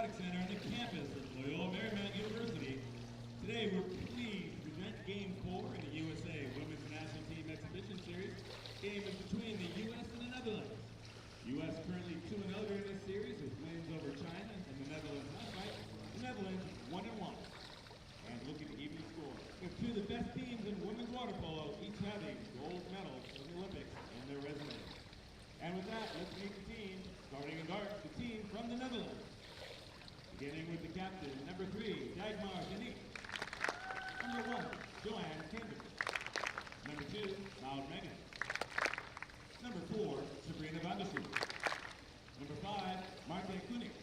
Aquatic Center on the campus of Loyola Marymount University. Today we're pleased to present Game 4 in the USA Women's National Team Exhibition Series. Game is between the U.S. and the Netherlands. U.S. currently 2-0 during this series with wins over China and the Netherlands last night. The Netherlands 1-1. And looking to even score. With two of the best teams in women's water polo, each having gold medals in the Olympics in their resume. And with that, let's meet the team. Starting in dark, the team from the Netherlands. Beginning with the captain, number 3, Dagmar Denique. Number 1, Joanne Kendrick. Number 2, Maud Megan. Number 4, Sabrina van der Sloot. Number 5, Marta Koenig.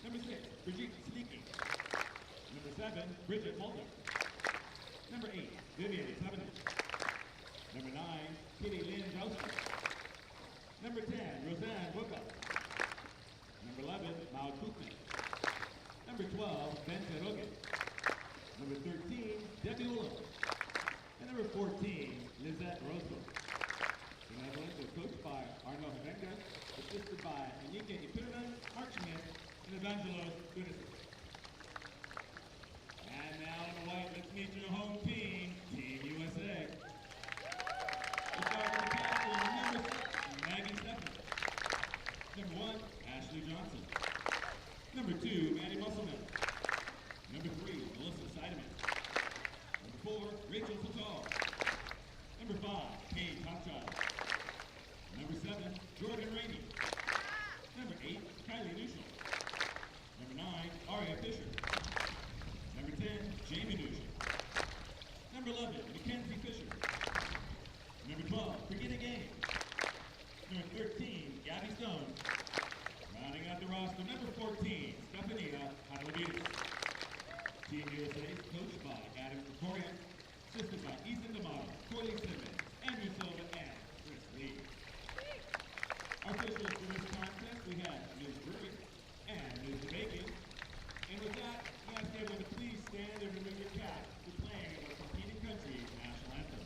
Number 6, Brigitte Sleeking. Number 7, Bridget Mulder. Number 8, Vivian Sabanich. Number 9, Kitty Lynn Joustra. Number 10, Roseanne Bookup. Number 11, Maud Koopman. Number 12, Bente Rogan. Number 13, Debbie Ullum. And number 14, Lizette Roscoe. The Netherlands are coached by Arno Havenka, assisted by Annika Ipirman, Mark Schmidt, and Evangelos Gunis. And now in the white, let's meet your home team, Team USA. We'll start with the captain, number 6, Maggie Stephens. Number 1, Ashley Johnson. Number 2, Maddie Musselman. Number 3, Melissa Seidemann. Number 4, Rachel Fatal. Number 5, Paige Hochschild. Number 7, Jordan Rainey. Number 8, Kylie Nuschel. Number 9, Aria Fisher. Number 10, Jamie Nuschel. Number 11, Mackenzie Fisher. Number 12, Brigitte Game. Number 13, Gabby Stone. Rounding out the roster, number 14, Stephania Hadalabidis. Team USA is coached by Adam Krikorian, assisted by Ethan D'Amato, Corley Simmons, Andrew Silva, and Chris Lee. Our officials for this contest, we have Ms. Drury and Ms. Bacon. And with that, we ask everyone to please stand and remove your cap for playing our competing country's national anthem.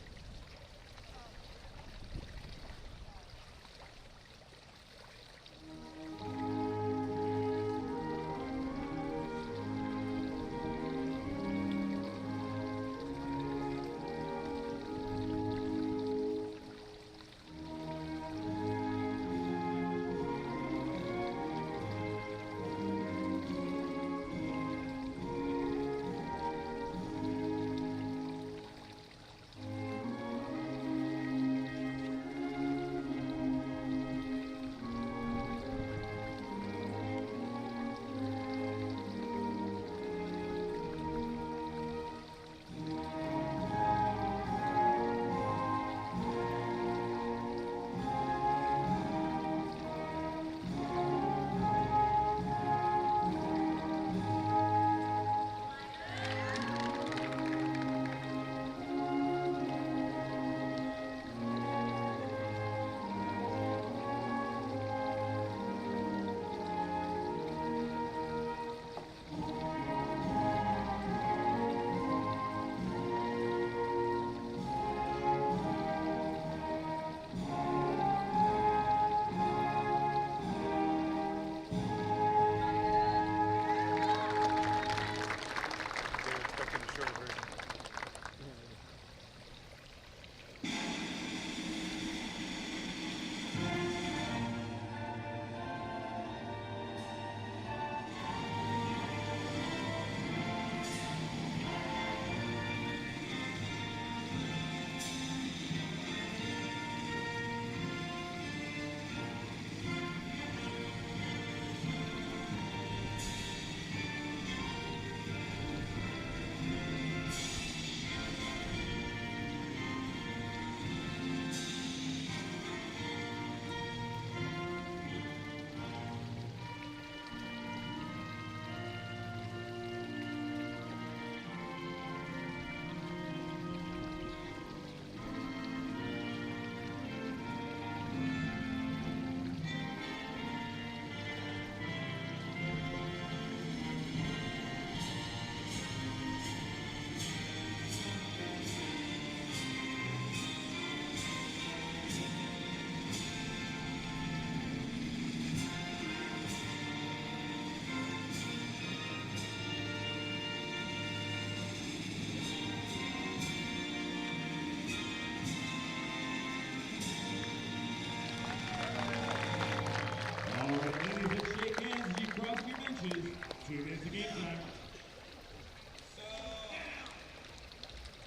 time.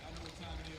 I know what time it is.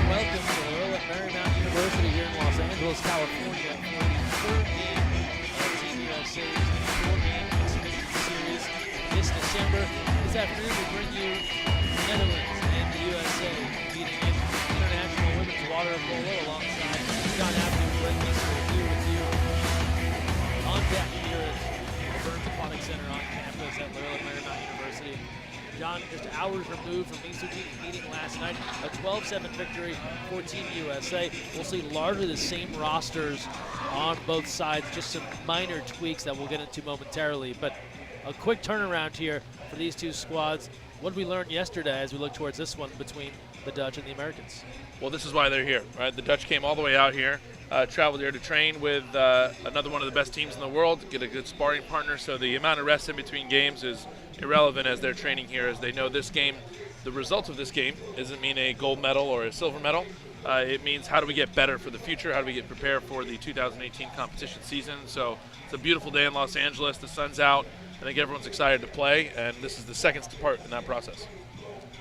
Welcome to Loyola Marymount University here in Los Angeles, California, for the third game of Team USA's four-game exhibition series this December. This afternoon, we bring you the Netherlands and the USA meeting in International Women's Water Polo alongside John Avenue and Brett Meester here with you on deck here at the Burns Aquatic Center on campus at Loyola Marymount University. John, just hours removed from Mitsubishi meeting last night, a 12-7 victory for Team USA. We'll see largely the same rosters on both sides, just some minor tweaks that we'll get into momentarily. But a quick turnaround here for these two squads. What did we learn yesterday as we look towards this one between the Dutch and the Americans? Well, this is why they're here, right? The Dutch came all the way out here, traveled here to train with another one of the best teams in the world, get a good sparring partner, so the amount of rest in between games is irrelevant as they're training here, as they know this game, the result of this game doesn't mean a gold medal or a silver medal. It means how do we get better for the future, how do we get prepared for the 2018 competition season. So it's a beautiful day in Los Angeles, the sun's out, I think everyone's excited to play, and this is the second part in that process.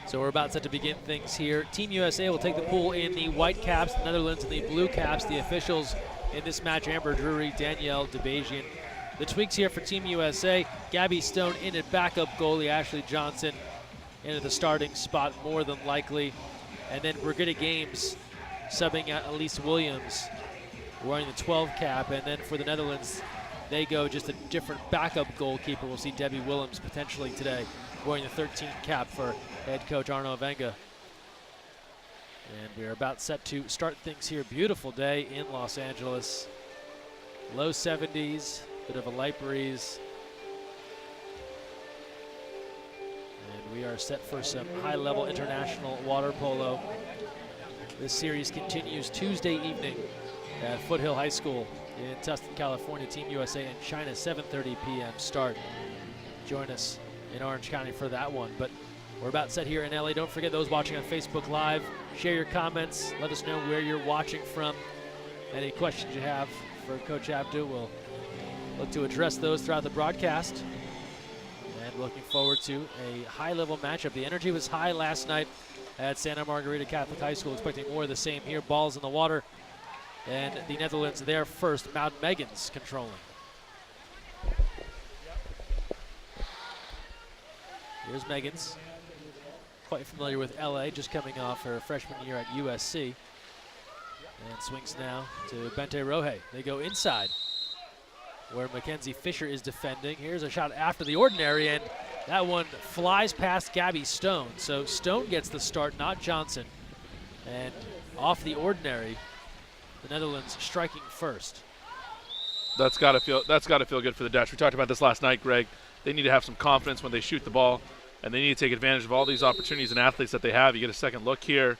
So we're about set to begin things here. Team USA will take the pool in the white caps, the Netherlands in the blue caps. The officials in this match, Amber Drury, Danielle DeBajian. The tweaks here for Team USA, Gabby Stone in at backup goalie, Ashley Johnson into the starting spot more than likely. And then Brigitte Games subbing out Elise Williams, wearing the 12 cap. And then for the Netherlands, they go just a different backup goalkeeper. We'll see Debbie Willems potentially today, wearing the 13 cap for head coach Arno Venga. And we're about set to start things here. Beautiful day in Los Angeles. Low 70s, bit of a light breeze. And we are set for some high-level international water polo. This series continues Tuesday evening at Foothill High School in Tustin, California. Team USA and China, 7:30 p.m. start. Join us in Orange County for that one. But we're about set here in LA. Don't forget, those watching on Facebook Live, share your comments. Let us know where you're watching from. Any questions you have for Coach Abdu, we'll look to address those throughout the broadcast. And looking forward to a high-level matchup. The energy was high last night at Santa Margarita Catholic High School. Expecting more of the same here. Balls in the water. And the Netherlands there first. Maud Meggans controlling. Here's Meggans. Quite familiar with LA, just coming off her freshman year at USC. And swings now to Bente Rohe. They go inside, where Mackenzie Fisher is defending. Here's a shot after the ordinary, and that one flies past Gabby Stone. So Stone gets the start, not Johnson. And off the ordinary, the Netherlands striking first. That's got to feel good for the Dutch. We talked about this last night, Greg. They need to have some confidence when they shoot the ball, and they need to take advantage of all these opportunities and athletes that they have. You get a second look here.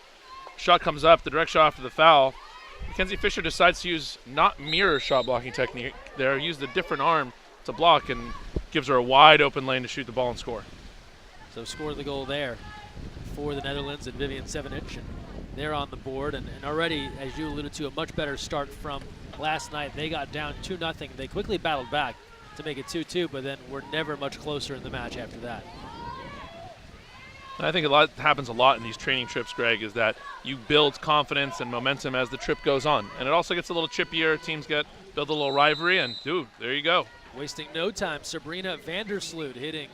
Shot comes up, the direct shot after the foul. Mackenzie Fisher decides to use not mirror shot blocking technique there, use the different arm to block, and gives her a wide open lane to shoot the ball and score. So score the goal there for the Netherlands and Vivian Sevenich. And they're on the board. And already, as you alluded to, a much better start from last night. They got down 2-0. They quickly battled back to make it 2-2, but then were never much closer in the match after that. And I think happens a lot in these training trips, Greg, is that you build confidence and momentum as the trip goes on. And it also gets a little chippier. Teams build a little rivalry, and there you go. Wasting no time, Sabrina Vandersloot hitting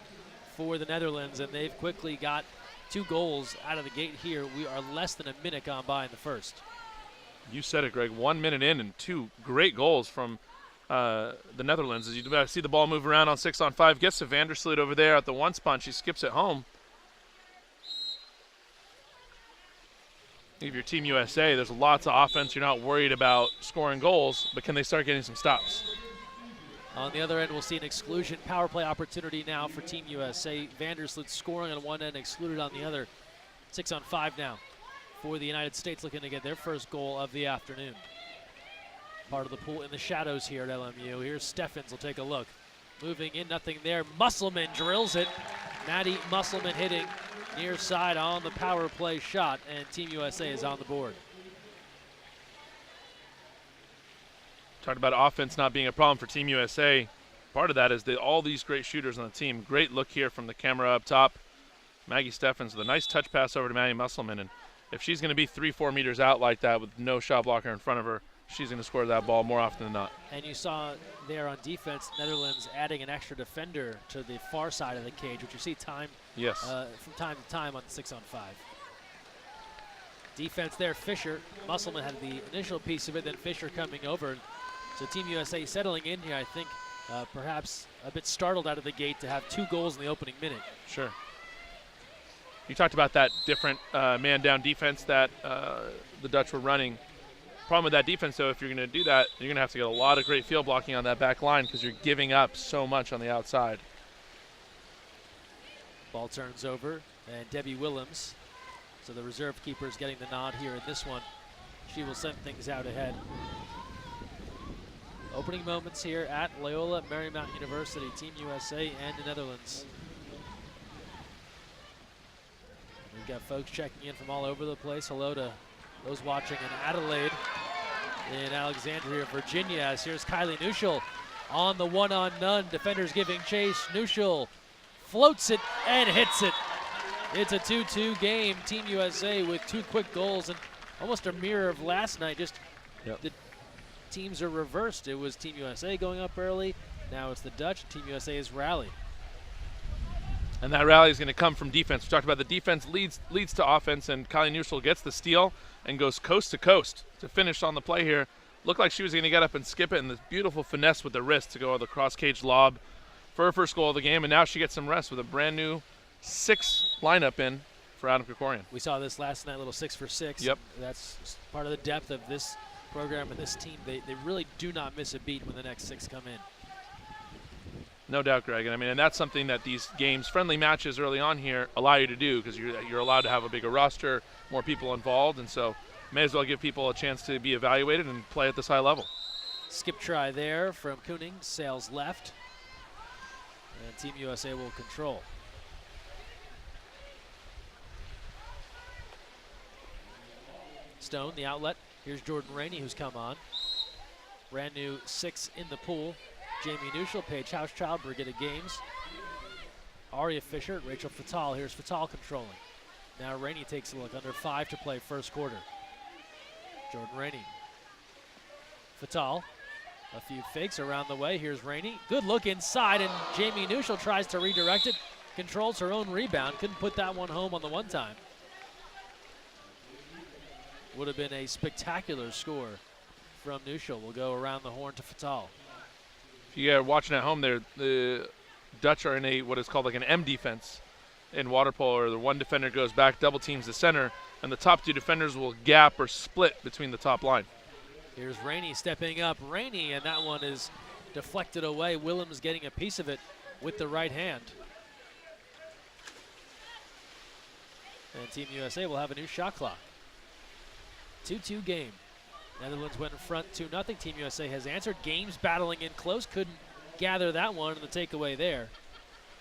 for the Netherlands, and they've quickly got 2 goals out of the gate here. We are less than a minute gone by in the first. You said it, Greg. 1 minute in and 2 great goals from the Netherlands. As you see the ball move around on 6-on-5, gets to Vandersloot over there at the one spot. She skips it home. If you're Team USA, there's lots of offense. You're not worried about scoring goals, but can they start getting some stops? On the other end, we'll see an exclusion power play opportunity now for Team USA. Vandersloot scoring on one end, excluded on the other. 6-on-5 now for the United States, looking to get their first goal of the afternoon. Part of the pool in the shadows here at LMU. Here's Steffens, will take a look. Moving in, nothing there. Musselman drills it. Maddie Musselman hitting near side on the power play shot, and Team USA is on the board. Talked about offense not being a problem for Team USA. Part of that is all these great shooters on the team. Great look here from the camera up top. Maggie Steffens with a nice touch pass over to Maddie Musselman, and if she's going to be 3-4 meters out like that with no shot blocker in front of her, she's going to score that ball more often than not. And you saw there on defense, Netherlands adding an extra defender to the far side of the cage, which you see from time to time on the 6-on-5. Defense there, Fisher. Musselman had the initial piece of it, then Fisher coming over. So Team USA settling in here, I think, perhaps a bit startled out of the gate to have 2 goals in the opening minute. Sure. You talked about that different man-down defense that the Dutch were running. Problem with that defense, though, if you're going to do that, you're going to have to get a lot of great field blocking on that back line because you're giving up so much on the outside. Ball turns over, and Debbie Willems, so the reserve keeper, is getting the nod here in this one. She will send things out ahead. Opening moments here at Loyola Marymount University, Team USA and the Netherlands. We've got folks checking in from all over the place. Hello to those watching in Adelaide, in Alexandria, Virginia. As here's Kylie Nuschel on the one-on-none. Defenders giving chase. Nuschel floats it and hits it. It's a 2-2 game. Team USA with 2 quick goals and almost a mirror of last night. Just the teams are reversed. It was Team USA going up early. Now it's the Dutch. Team USA is rallied. And that rally is going to come from defense. We talked about the defense leads to offense, and Kylie Nuschel gets the steal and goes coast to coast to finish on the play here. Looked like she was going to get up and skip it, and this beautiful finesse with the wrist to go on the cross-cage lob for her first goal of the game, and now she gets some rest with a brand-new 6 lineup in for Adam Krikorian. We saw this last night, little 6 for 6. Yep. That's part of the depth of this program and this team. They really do not miss a beat when the next 6 come in. No doubt, Greg. And I mean, and that's something that these games, friendly matches early on here, allow you to do because you're allowed to have a bigger roster, more people involved, and so may as well give people a chance to be evaluated and play at this high level. Skip try there from Kooning, sails left, and Team USA will control. Stone, the outlet. Here's Jordan Rainey, who's come on. Brand new 6 in the pool. Jamie Nuschel, Paige Hauschild, Brigitte Games, Aria Fisher, Rachel Fatal. Here's Fatal controlling. Now Rainey takes a look, under 5 to play first quarter. Jordan Rainey. Fatal, a few fakes around the way. Here's Rainey. Good look inside, and Jamie Nuschel tries to redirect it. Controls her own rebound. Couldn't put that one home on the one time. Would have been a spectacular score from Nuschel. We'll go around the horn to Fatal. If you're watching at home there, the Dutch are in what is called like an M defense in water polo, or the one defender goes back, double teams the center, and the top 2 defenders will gap or split between the top line. Here's Rainey stepping up. Rainey, and that one is deflected away. Willems getting a piece of it with the right hand. And Team USA will have a new shot clock. 2-2 game. Netherlands went in front 2-0. Team USA has answered. Games battling in close. Couldn't gather that one, and the takeaway there.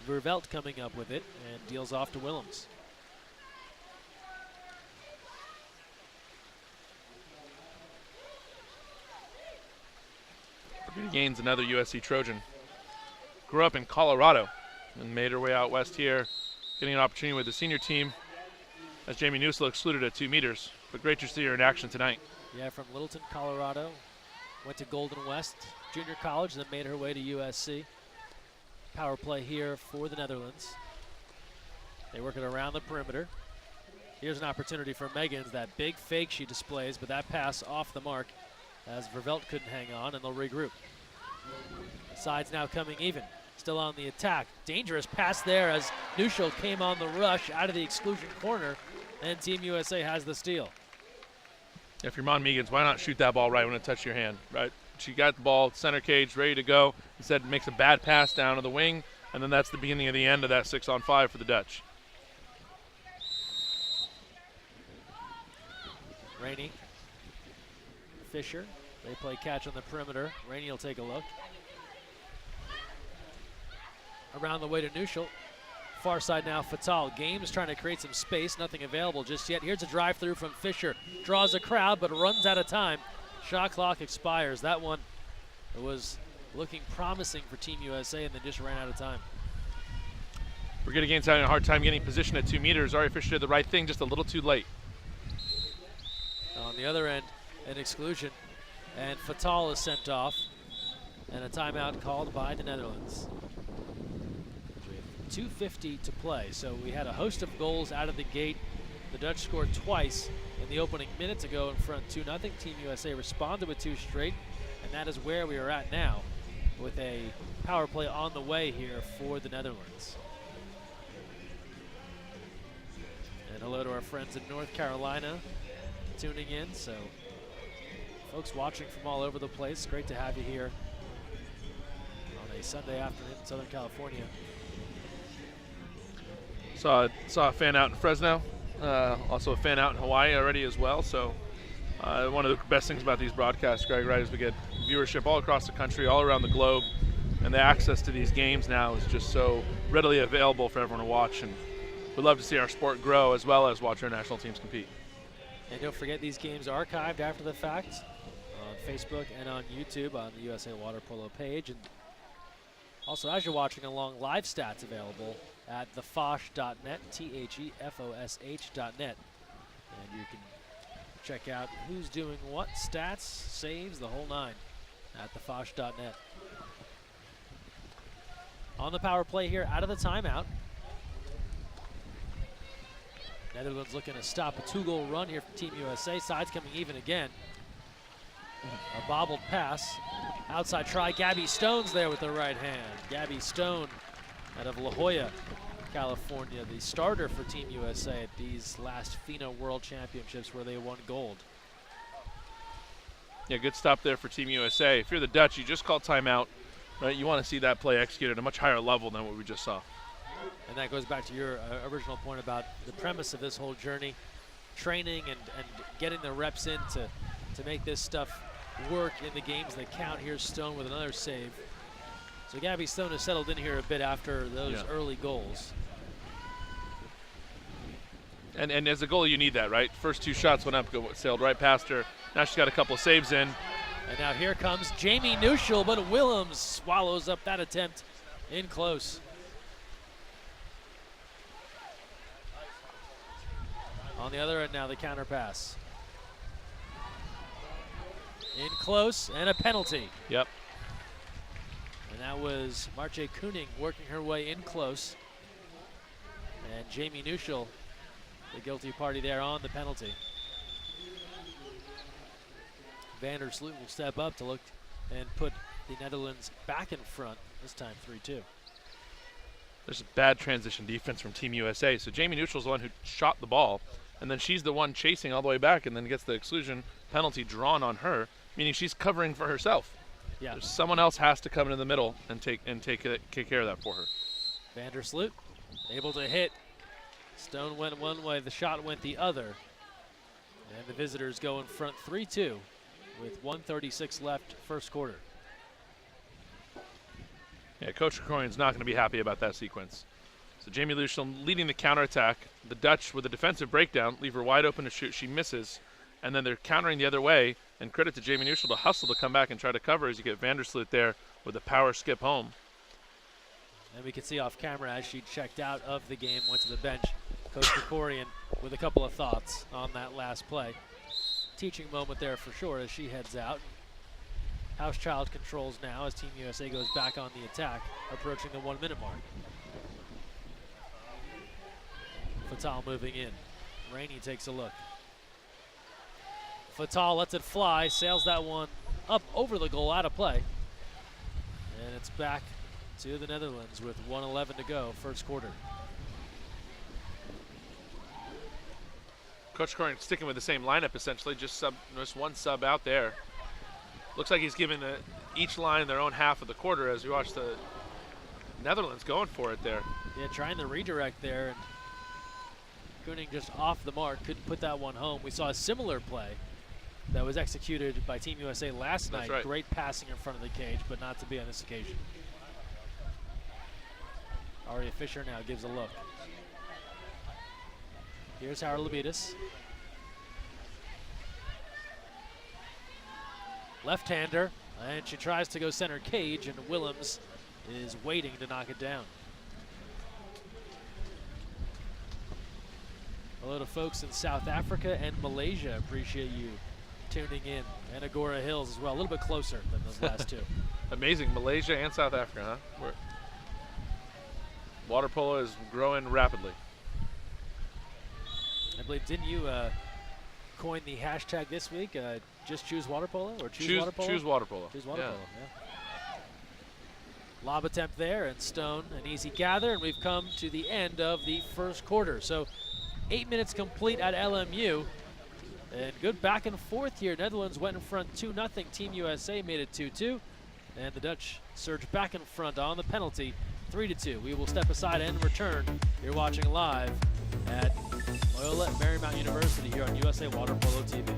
Vervelt coming up with it and deals off to Willems. Gaines, another USC Trojan. Grew up in Colorado and made her way out west here, getting an opportunity with the senior team as Jamie Nusel excluded at 2 meters. But great to see her in action tonight. Yeah, from Littleton, Colorado. Went to Golden West Junior College, then made her way to USC. Power play here for the Netherlands. They work it around the perimeter. Here's an opportunity for Meggans. That big fake she displays, but that pass off the mark as Vervelt couldn't hang on, and they'll regroup. The side's now coming even. Still on the attack. Dangerous pass there as Nuschel came on the rush out of the exclusion corner, and Team USA has the steal. If you're Mon Meegans, why not shoot that ball right when it touched your hand, right? She got the ball, center cage, ready to go. Instead, makes a bad pass down to the wing, and then that's the beginning of the end of that 6-on-5 for the Dutch. Rainey, Fisher, they play catch on the perimeter. Rainey will take a look. Around the way to Nuschel. Far side now, Fatal. Games trying to create some space, nothing available just yet. Here's a drive through from Fisher. Draws a crowd, but runs out of time. Shot clock expires. That one was looking promising for Team USA and then just ran out of time. Brigida Gaines having a hard time getting position at 2 meters. Ari Fisher did the right thing, just a little too late. On the other end, an exclusion, and Fatal is sent off, and a timeout called by the Netherlands. We have 2:50 to play, so we had a host of goals out of the gate. The Dutch scored twice in the opening minutes ago in front 2-0. Team USA responded with 2 straight, and that is where we are at now with a power play on the way here for the Netherlands. And hello to our friends in North Carolina tuning in. So folks watching from all over the place, great to have you here on a Sunday afternoon in Southern California. Saw a fan out in Fresno, also a fan out in Hawaii already as well. So one of the best things about these broadcasts, Greg, right, is we get viewership all across the country, all around the globe, and the access to these games now is just so readily available for everyone to watch. And we'd love to see our sport grow as well as watch our national teams compete. And don't forget, these games are archived after the fact on Facebook and on YouTube on the USA Water Polo page. And also, as you're watching along, live stats available at thefosh.net, THEFOSH.net. And you can check out who's doing what, stats, saves, the whole 9 at thefosh.net. On the power play here, out of the timeout. Netherlands looking to stop a 2-goal run here from Team USA. Sides coming even again. A bobbled pass. Outside try. Gabby Stone's there with the right hand. Gabby Stone out of La Jolla, California, the starter for Team USA at these last FINA World Championships where they won gold. Yeah, good stop there for Team USA. If you're the Dutch, you just call timeout, right? You want to see that play executed at a much higher level than what we just saw. And that goes back to your original point about the premise of this whole journey, training and getting the reps in to make this stuff work in the games that count. Here's Stone with another save. So Gabby Stone has settled in here a bit after those early goals. And as a goalie, you need that, right? First 2 shots went up, sailed right past her. Now she's got a couple of saves in. And now here comes Jamie Nuschel, but Willems swallows up that attempt in close. On the other end now, the counter pass. In close, and a penalty. Yep. And that was Marche Koenig working her way in close. And Jamie Nuschel, the guilty party there on the penalty. Van der Sloot will step up to look and put the Netherlands back in front, this time 3-2. There's a bad transition defense from Team USA. So Jamie Nuschel's the one who shot the ball, and then she's the one chasing all the way back and then gets the exclusion penalty drawn on her, meaning she's covering for herself. Yeah. There's someone else has to come into the middle and take care of that for her. Van der Sloot able to hit. Stone went one way, the shot went the other. And the visitors go in front 3-2 with 1:36 left first quarter. Yeah, Coach Krikorian's not going to be happy about that sequence. So Jamie Luschel leading the counterattack. The Dutch with a defensive breakdown leave her wide open to shoot. She misses, and then they're countering the other way. And credit to Jamie Luschel to hustle to come back and try to cover as you get Vandersloot there with a power skip home. And we can see off camera as she checked out of the game, went to the bench. Coach Krikorian with a couple of thoughts on that last play. Teaching moment there for sure as she heads out. Housechild controls now as Team USA goes back on the attack, approaching the 1 minute mark. Fatal moving in. Rainey takes a look. Fatal lets it fly, sails that one up over the goal, out of play. And it's back to the Netherlands with 1:11 to go, first quarter. Coach Krikorian sticking with the same lineup essentially, just one sub out there. Looks like he's giving each line their own half of the quarter as we watch the Netherlands going for it there. Yeah, trying to redirect there, and Koenig just off the mark, couldn't put that one home. We saw a similar play that was executed by Team USA last night. Right. Great passing in front of the cage, but not to be on this occasion. Aria Fisher now gives a look. Here's Howard Labidas. Left-hander, and she tries to go center cage, and Willems is waiting to knock it down. Hello to folks in South Africa and Malaysia. Appreciate you tuning in. And Agora Hills as well, a little bit closer than those last two. Amazing, Malaysia and South Africa, huh? Water polo is growing rapidly. I believe, didn't you coin the hashtag this week? Just choose water polo, or choose water polo? Choose water polo. Choose water polo, yeah. Lob attempt there, and Stone an easy gather, and we've come to the end of the first quarter. So 8 minutes complete at LMU, and good back and forth here. Netherlands went in front 2-0. Team USA made it 2-2, and the Dutch surged back in front on the penalty, 3-2. We will step aside and return. You're watching live at Loyola at Marymount University here on USA Water Polo TV.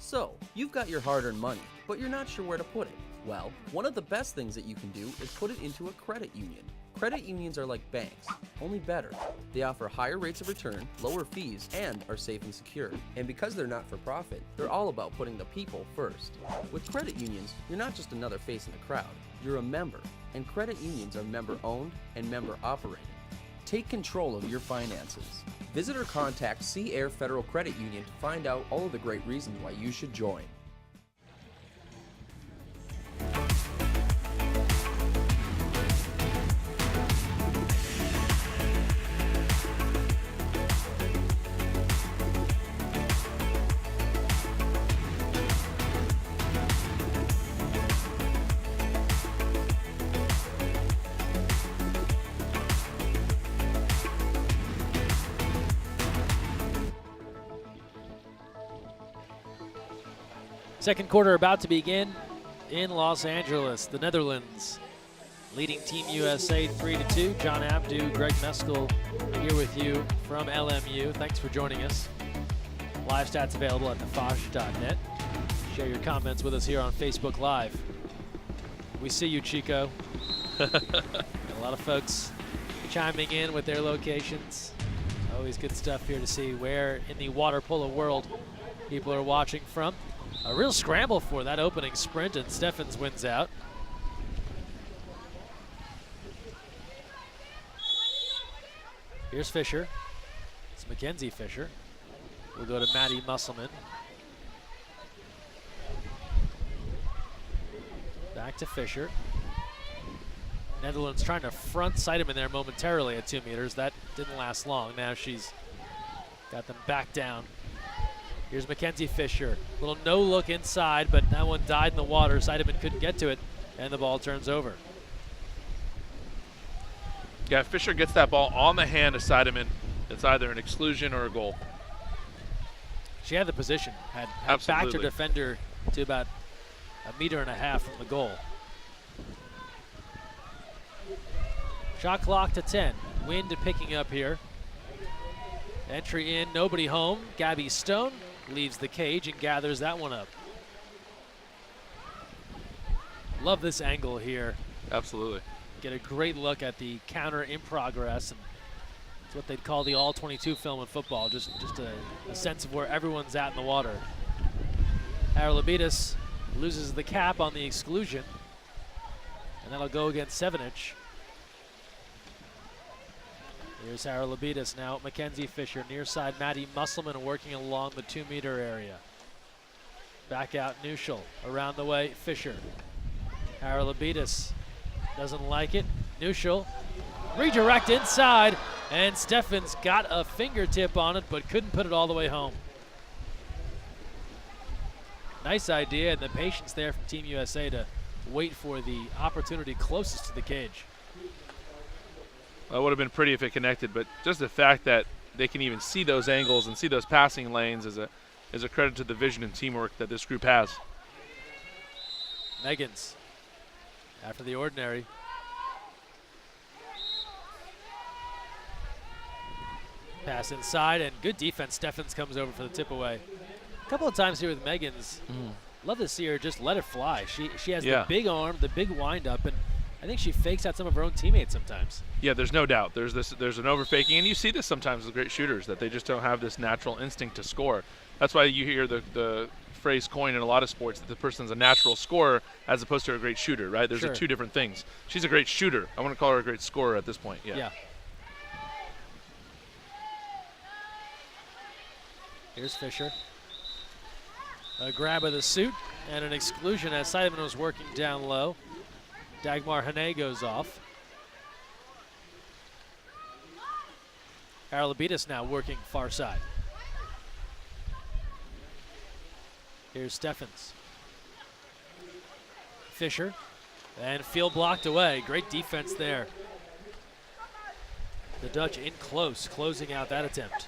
So, you've got your hard-earned money, but you're not sure where to put it. Well, one of the best things that you can do is put it into a credit union. Credit unions are like banks, only better. They offer higher rates of return, lower fees, and are safe and secure. And because they're not for profit, they're all about putting the people first. With credit unions, you're not just another face in the crowd, you're a member. And credit unions are member-owned and member-operated. Take control of your finances. Visit or contact Sea Air Federal Credit Union to find out all of the great reasons why you should join. Second quarter about to begin in Los Angeles. The Netherlands leading Team USA 3-2. John Abdu, Greg Meskel here with you from LMU. Thanks for joining us. Live stats available at thefosh.net. Share your comments with us here on Facebook Live. We see you, Chico. Got a lot of folks chiming in with their locations. Always good stuff here to see where in the water polo world people are watching from. A real scramble for that opening sprint, and Steffens wins out. Here's Fisher. It's Mackenzie Fisher. We'll go to Maddie Musselman. Back to Fisher. Netherlands trying to front sight him in there momentarily at 2 meters. That didn't last long. Now she's got them back down. Here's Mackenzie Fisher. Little no look inside, but that one died in the water. Seidemann couldn't get to it, and the ball turns over. Yeah, Fisher gets that ball on the hand of Seidemann. It's either an exclusion or a goal. She had the position, had backed her defender to about 1.5 meters from the goal. Shot clock to 10. Wind picking up here. Entry in, nobody home. Gabby Stone leaves the cage and gathers that one up. Love this angle here. Absolutely. Get a great look at the counter in progress. And it's what they'd call the all-22 film in football, just a sense of where everyone's at in the water. Haralabitis loses the cap on the exclusion, and that'll go against Sevenich. Here's Haralabitis now. Mackenzie Fisher near side. Maddie Musselman working along the 2 meter area. Back out Neuschel. Around the way, Fisher. Haralabitis doesn't like it. Neuschel. Redirect inside. And Steffens got a fingertip on it, but couldn't put it all the way home. Nice idea, and the patience there from Team USA to wait for the opportunity closest to the cage. It would have been pretty if it connected, but just the fact that they can even see those angles and see those passing lanes is a credit to the vision and teamwork that this group has. Meggans, after the ordinary. Pass inside, and good defense. Steffens comes over for the tip away. A couple of times here with Meggans. Love to see her just let it fly. She has the big arm, the big wind up, and I think she fakes out some of her own teammates sometimes. Yeah, there's no doubt. There's an overfaking, and you see this sometimes with great shooters, that they just don't have this natural instinct to score. That's why you hear the phrase coined in a lot of sports that the person's a natural scorer as opposed to a great shooter, right? There's two different things. She's a great shooter. I want to call her a great scorer at this point. Yeah. Here's Fisher. A grab of the suit and an exclusion as Seidemann was working down low. Dagmar Hane goes off. Haralabitis now working far side. Here's Steffens. Fisher, and field blocked away. Great defense there. The Dutch in close, closing out that attempt.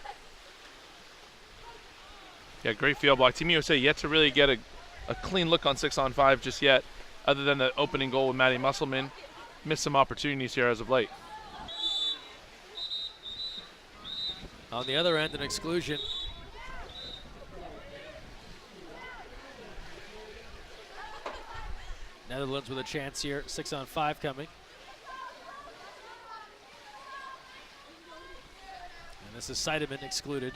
Yeah, great field block. Team USA yet to really get a clean look on 6-on-5 just yet, other than the opening goal with Maddie Musselman. Missed some opportunities here as of late. On the other end, an exclusion. Netherlands with a chance here, 6-on-5 coming. And this is Seidemann excluded.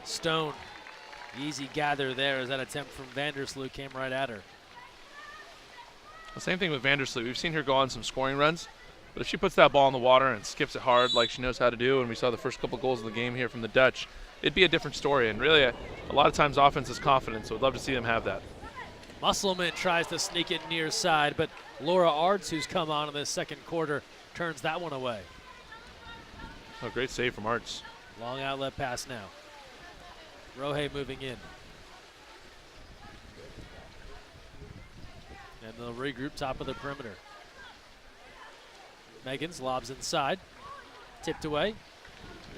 Stone, easy gather there as that attempt from Vandersloot came right at her. The same thing with Vandersloot. We've seen her go on some scoring runs, but if she puts that ball in the water and skips it hard like she knows how to do, and we saw the first couple goals of the game here from the Dutch, it'd be a different story. And really, a lot of times offense is confidence, so I'd love to see them have that. Musselman tries to sneak it near side, but Laura Arts, who's come on in the second quarter, turns that one away. Oh, great save from Arts. Long outlet pass now. Rohe moving in. And they'll regroup top of the perimeter. Meggans lobs inside. Tipped away.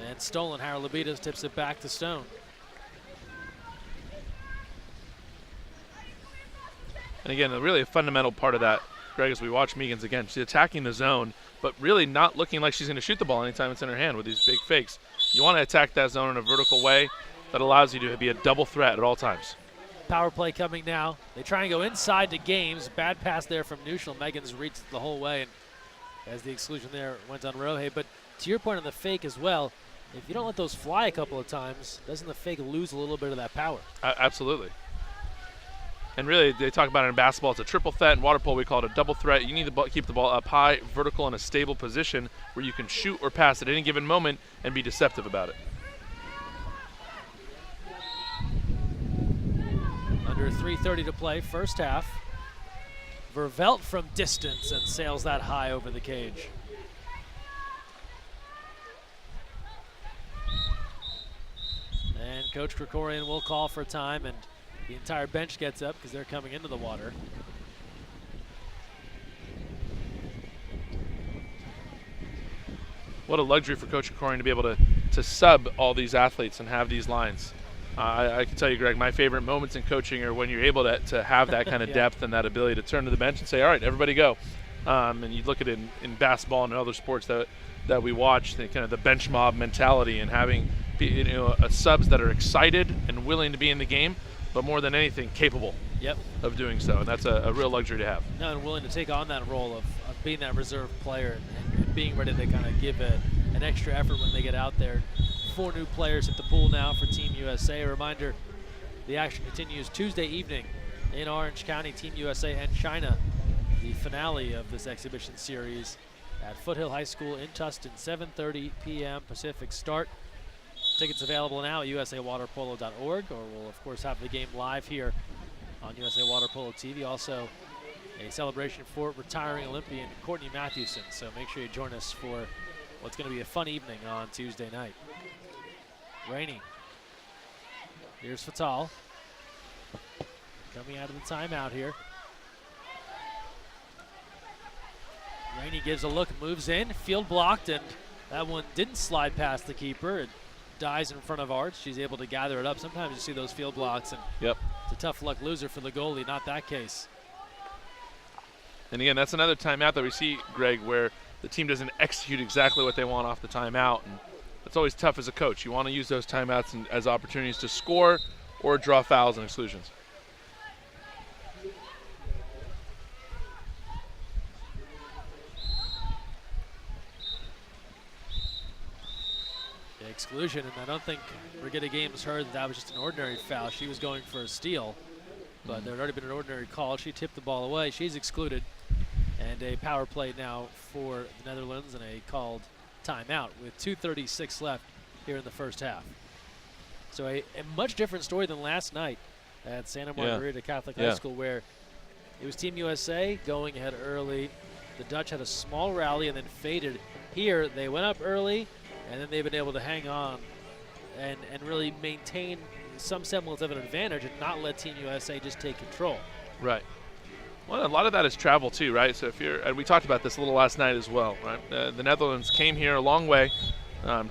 And stolen. Haralabitis tips it back to Stone. And again, really a fundamental part of that, Greg, as we watch Megan's again, she's attacking the zone, but really not looking like she's going to shoot the ball anytime it's in her hand with these big fakes. You want to attack that zone in a vertical way, that allows you to be a double threat at all times. Power play coming now. They try and go inside to Games. Bad pass there from Neuschel. Megan's reached the whole way, and as the exclusion there went on Rohe. But to your point on the fake as well, if you don't let those fly a couple of times, doesn't the fake lose a little bit of that power? Absolutely. And really, they talk about it in basketball, it's a triple threat. In water polo, we call it a double threat. You need to keep the ball up high, vertical, in a stable position where you can shoot or pass at any given moment and be deceptive about it. Under 3:30 to play, first half. Vervelt from distance and sails that high over the cage. And Coach Krikorian will call for time, and the entire bench gets up because they're coming into the water. What a luxury for Coach Krikorian to be able to sub all these athletes and have these lines. I can tell you, Greg, my favorite moments in coaching are when you're able to have that kind of depth and that ability to turn to the bench and say, all right, everybody go. And you look at it in basketball and other sports that we watch, the kind of the bench mob mentality and having subs that are excited and willing to be in the game, but more than anything, capable of doing so. And that's a real luxury to have. No, and willing to take on that role of being that reserve player and being ready to kind of give an extra effort when they get out there. 4 new players at the pool now for Team USA. A reminder, the action continues Tuesday evening in Orange County. Team USA and China, the finale of this exhibition series at Foothill High School in Tustin, 7:30 p.m. Pacific start. Tickets available now at usawaterpolo.org, or we'll of course have the game live here on USA Water Polo TV. Also a celebration for retiring Olympian Courtney Mathewson, so make sure you join us for what's going to be a fun evening on Tuesday night. Rainey. Here's Fatal. Coming out of the timeout here. Rainey gives a look, moves in, field blocked, and that one didn't slide past the keeper. It dies in front of Arch. She's able to gather it up. Sometimes you see those field blocks, and it's a tough luck loser for the goalie. Not that case. And again, that's another timeout that we see, Greg, where the team doesn't execute exactly what they want off the timeout. And it's always tough as a coach. You want to use those timeouts as opportunities to score or draw fouls and exclusions. The exclusion, and I don't think Brigitte Games heard that was just an ordinary foul. She was going for a steal, but there had already been an ordinary call. She tipped the ball away. She's excluded. And a power play now for the Netherlands and a called timeout with 2:36 left here in the first half. So a much different story than last night at Santa Margarita Catholic High School, where it was Team USA going ahead early. The Dutch had a small rally and then faded. Here they went up early, and then they've been able to hang on and really maintain some semblance of an advantage and not let Team USA just take control. Right. Well, a lot of that is travel too, right? So if you're, and we talked about this a little last night as well, right? The Netherlands came here a long way,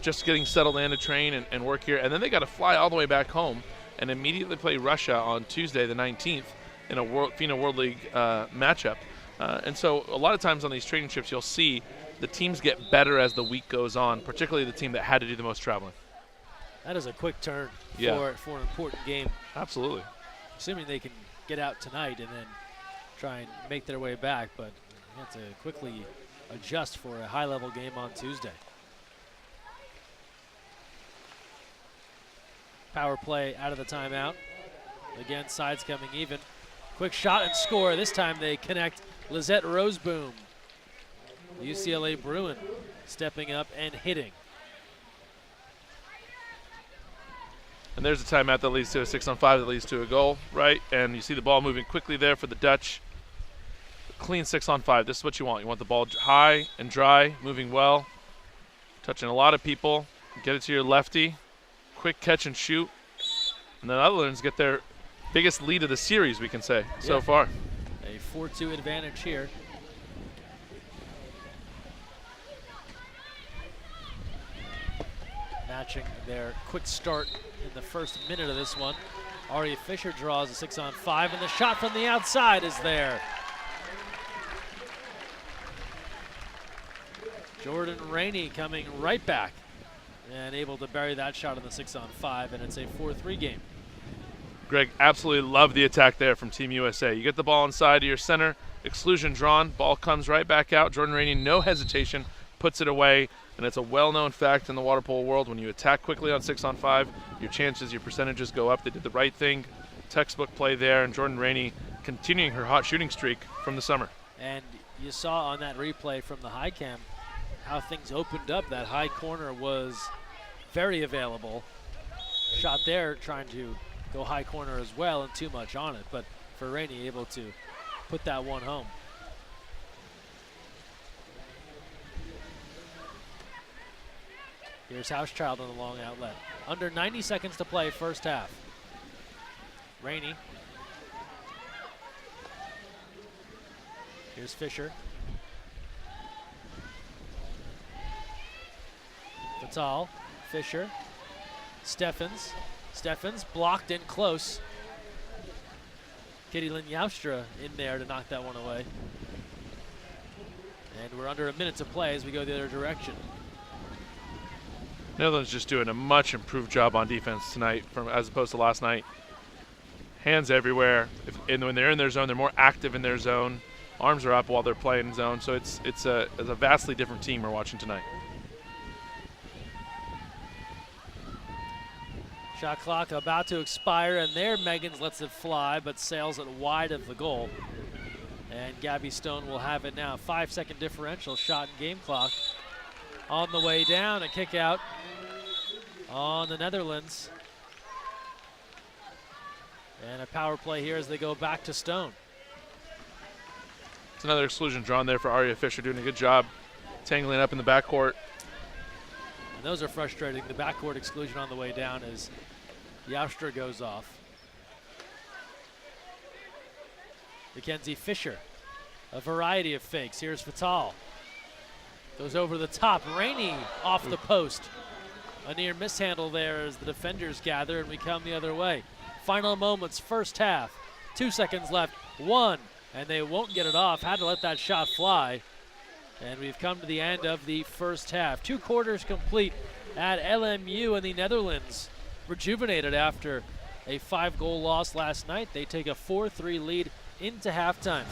just getting settled in to train and work here, and then they got to fly all the way back home and immediately play Russia on Tuesday the 19th in a FINA World League matchup. And so a lot of times on these training trips, you'll see the teams get better as the week goes on, particularly the team that had to do the most traveling. That is a quick turn for an important game. Absolutely. Assuming they can get out tonight and then try and make their way back, but you have to quickly adjust for a high-level game on Tuesday. Power play out of the timeout. Again, sides coming even. Quick shot and score. This time they connect Lizette Roseboom. The UCLA Bruin stepping up and hitting. And there's a timeout that leads to a 6-on-5 that leads to a goal, right? And you see the ball moving quickly there for the Dutch. Clean 6-on-5. This is what you want. You want the ball high and dry, moving well, touching a lot of people. Get it to your lefty. Quick catch and shoot. And the Netherlands get their biggest lead of the series, we can say, so far. A 4-2 advantage here. Matching their quick start in the first minute of this one. Aria Fisher draws a 6-on-5, and the shot from the outside is there. Jordan Rainey coming right back. and able to bury that shot on the 6-on-5, and it's a 4-3 game. Greg, absolutely love the attack there from Team USA. You get the ball inside to your center, exclusion drawn, ball comes right back out. Jordan Rainey, no hesitation, puts it away, and it's a well-known fact in the water polo world. When you attack quickly on 6-on-5, your chances, your percentages go up. They did the right thing, textbook play there, and Jordan Rainey continuing her hot shooting streak from the summer. And you saw on that replay from the high cam how things opened up. That high corner was very available. Shot there trying to go high corner as well, and too much on it, but for Rainey able to put that one home. Here's Housechild on the long outlet. Under 90 seconds to play, first half. Rainey. Here's Fisher. Fatal, Fisher, Steffens. Steffens blocked in close. Kitty Lynn Yaustra in there to knock that one away. And we're under a minute to play as we go the other direction. Netherlands just doing a much improved job on defense tonight as opposed to last night. Hands everywhere. When they're in their zone, they're more active in their zone. Arms are up while they're playing zone, so it's a vastly different team we're watching tonight. Shot clock about to expire, and there Meggins lets it fly, but sails it wide of the goal. And Gabby Stone will have it now. 5-second differential, shot and game clock. On the way down, a kick out on the Netherlands. And a power play here as they go back to Stone. It's another exclusion drawn there for Aria Fisher, doing a good job tangling up in the backcourt. And those are frustrating. The backcourt exclusion on the way down as Yaustra goes off. Mackenzie Fisher, a variety of fakes. Here's Fatal. Goes over the top. Rainey off the post. A near mishandle there as the defenders gather, and we come the other way. Final moments, first half. 2 seconds left. 1, and they won't get it off. Had to let that shot fly. And we've come to the end of the first half. 2 quarters complete at LMU, and the Netherlands rejuvenated after a 5-goal loss last night. They take a 4-3 lead into halftime.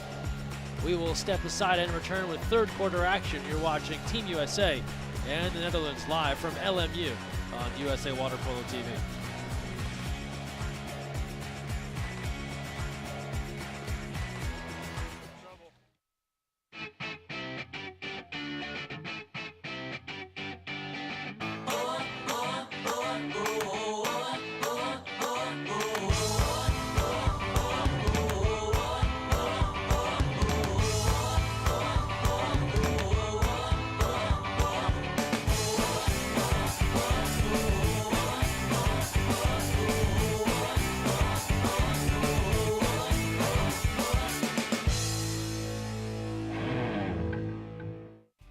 We will step aside and return with third quarter action. You're watching Team USA and the Netherlands live from LMU on USA Water Polo TV.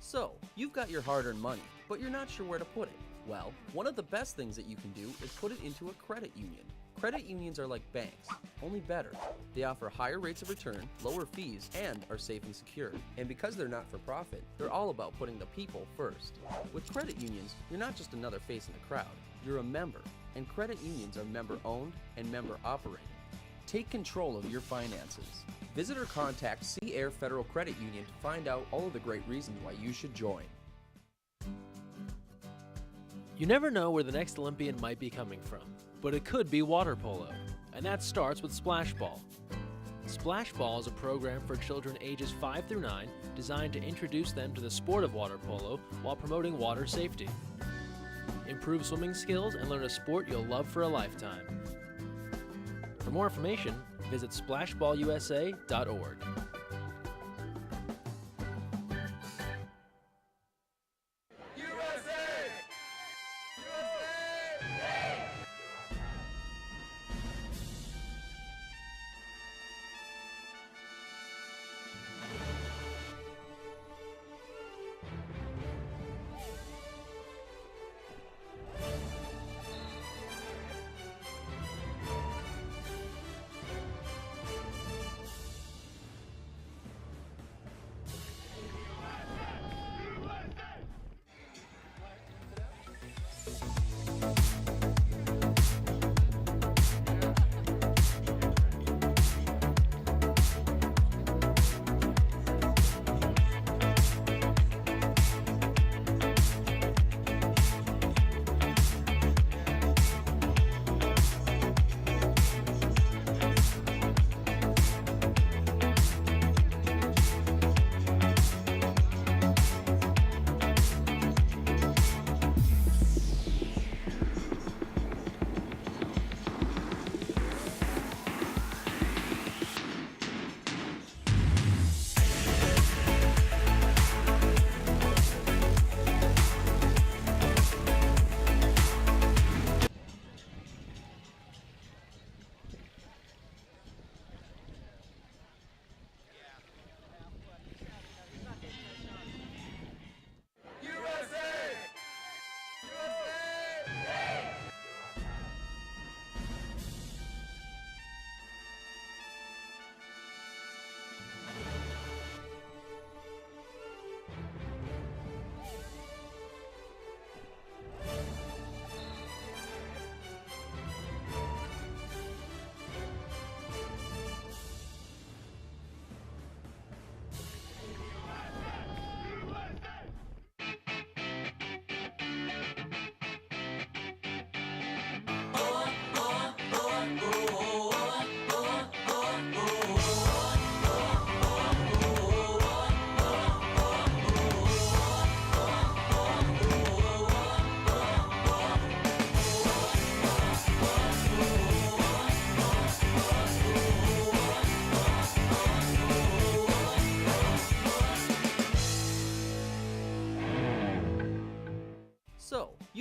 So, you've got your hard-earned money, but you're not sure where to put it. Well, one of the best things that you can do is put it into a credit union. Credit unions are like banks, only better. They offer higher rates of return, lower fees, and are safe and secure. And because they're not for profit, they're all about putting the people first. With credit unions, you're not just another face in the crowd, you're a member. And credit unions are member-owned and member-operated. Take control of your finances. Visit or contact Sea Air Federal Credit Union to find out all of the great reasons why you should join. You never know where the next Olympian might be coming from, but it could be water polo, and that starts with Splash Ball. Splash Ball is a program for children ages 5 through 9 designed to introduce them to the sport of water polo while promoting water safety. Improve swimming skills and learn a sport you'll love for a lifetime. For more information, visit splashballusa.org.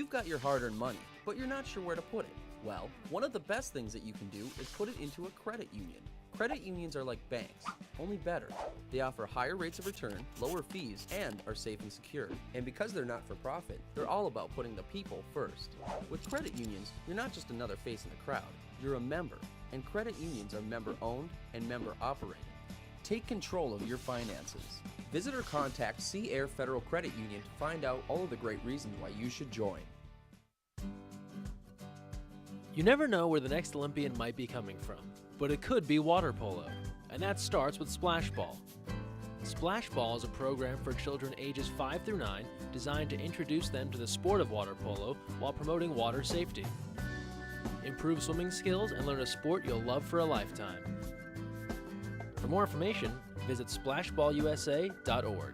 You've got your hard-earned money, but you're not sure where to put it. Well, one of the best things that you can do is put it into a credit union. Credit unions are like banks, only better. They offer higher rates of return, lower fees, and are safe and secure. And because they're not for profit, they're all about putting the people first. With credit unions, you're not just another face in the crowd, you're a member. And credit unions are member-owned and member-operated. Take control of your finances. Visit or contact Sea Air Federal Credit Union to find out all of the great reasons why you should join. You never know where the next Olympian might be coming from, but it could be water polo, and that starts with Splash Ball. Splash Ball is a program for children ages 5 through 9 designed to introduce them to the sport of water polo while promoting water safety. Improve swimming skills and learn a sport you'll love for a lifetime. For more information, visit splashballusa.org.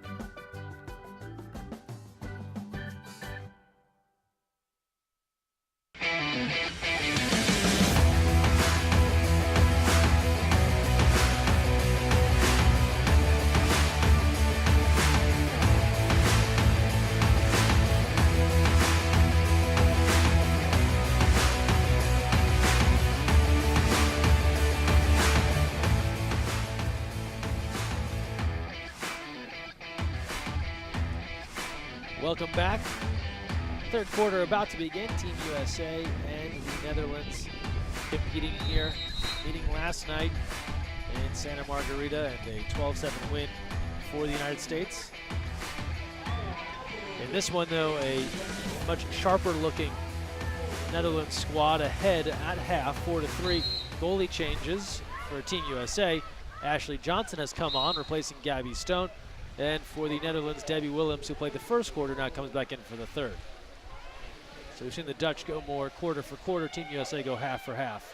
Welcome back. Third quarter about to begin. Team USA and the Netherlands competing here. Meeting last night in Santa Margarita and a 12-7 win for the United States. In this one, though, a much sharper looking Netherlands squad ahead at half, 4-3. Goalie changes for Team USA. Ashley Johnson has come on, replacing Gabby Stone. And for the Netherlands, Debbie Willems, who played the first quarter, now comes back in for the third. So we've seen the Dutch go more quarter for quarter. Team USA go half for half.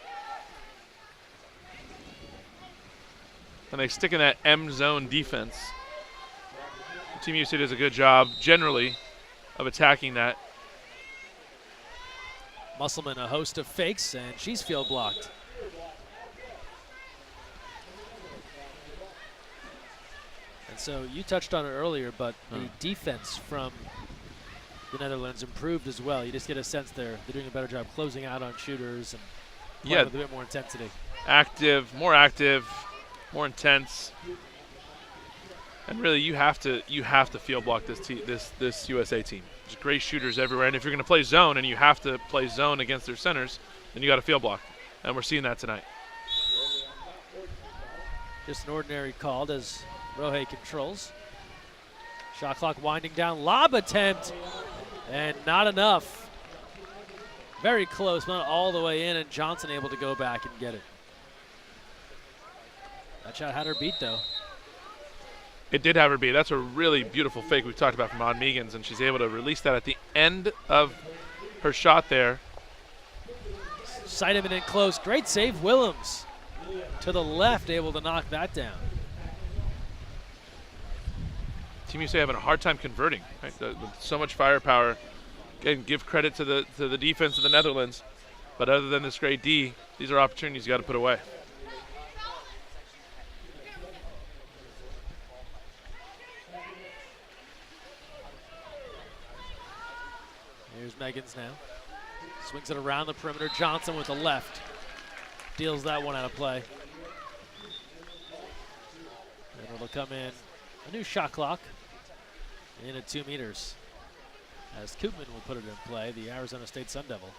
And they stick in that M zone defense. Team USA does a good job, generally, of attacking that. Musselman, a host of fakes, and she's field blocked. And so you touched on it earlier, but the defense from the Netherlands improved as well. You just get a sense they're doing a better job closing out on shooters and playing with a bit more intensity. Active, more intense. And really, you have to field block this USA team. There's great shooters everywhere, and if you're going to play zone and you have to play zone against their centers, then you got to field block, and we're seeing that tonight. Just an ordinary call as Rohe controls. Shot clock winding down, lob attempt, and not enough. Very close, not all the way in, and Johnson able to go back and get it. That shot had her beat, though. It did have her beat. That's a really beautiful fake we talked about from Autumn Meegans, and she's able to release that at the end of her shot there. Sideman in close. Great save, Willems. To the left, able to knock that down. Team USA having a hard time converting, right? With so much firepower. Again, give credit to the defense of the Netherlands, but other than this great D, these are opportunities you got to put away. Here's Meggins now. Swings it around the perimeter. Johnson with the left. Deals that one out of play. And it'll come in a new shot clock in at 2 meters. As Koopman will put it in play, the Arizona State Sun Devil.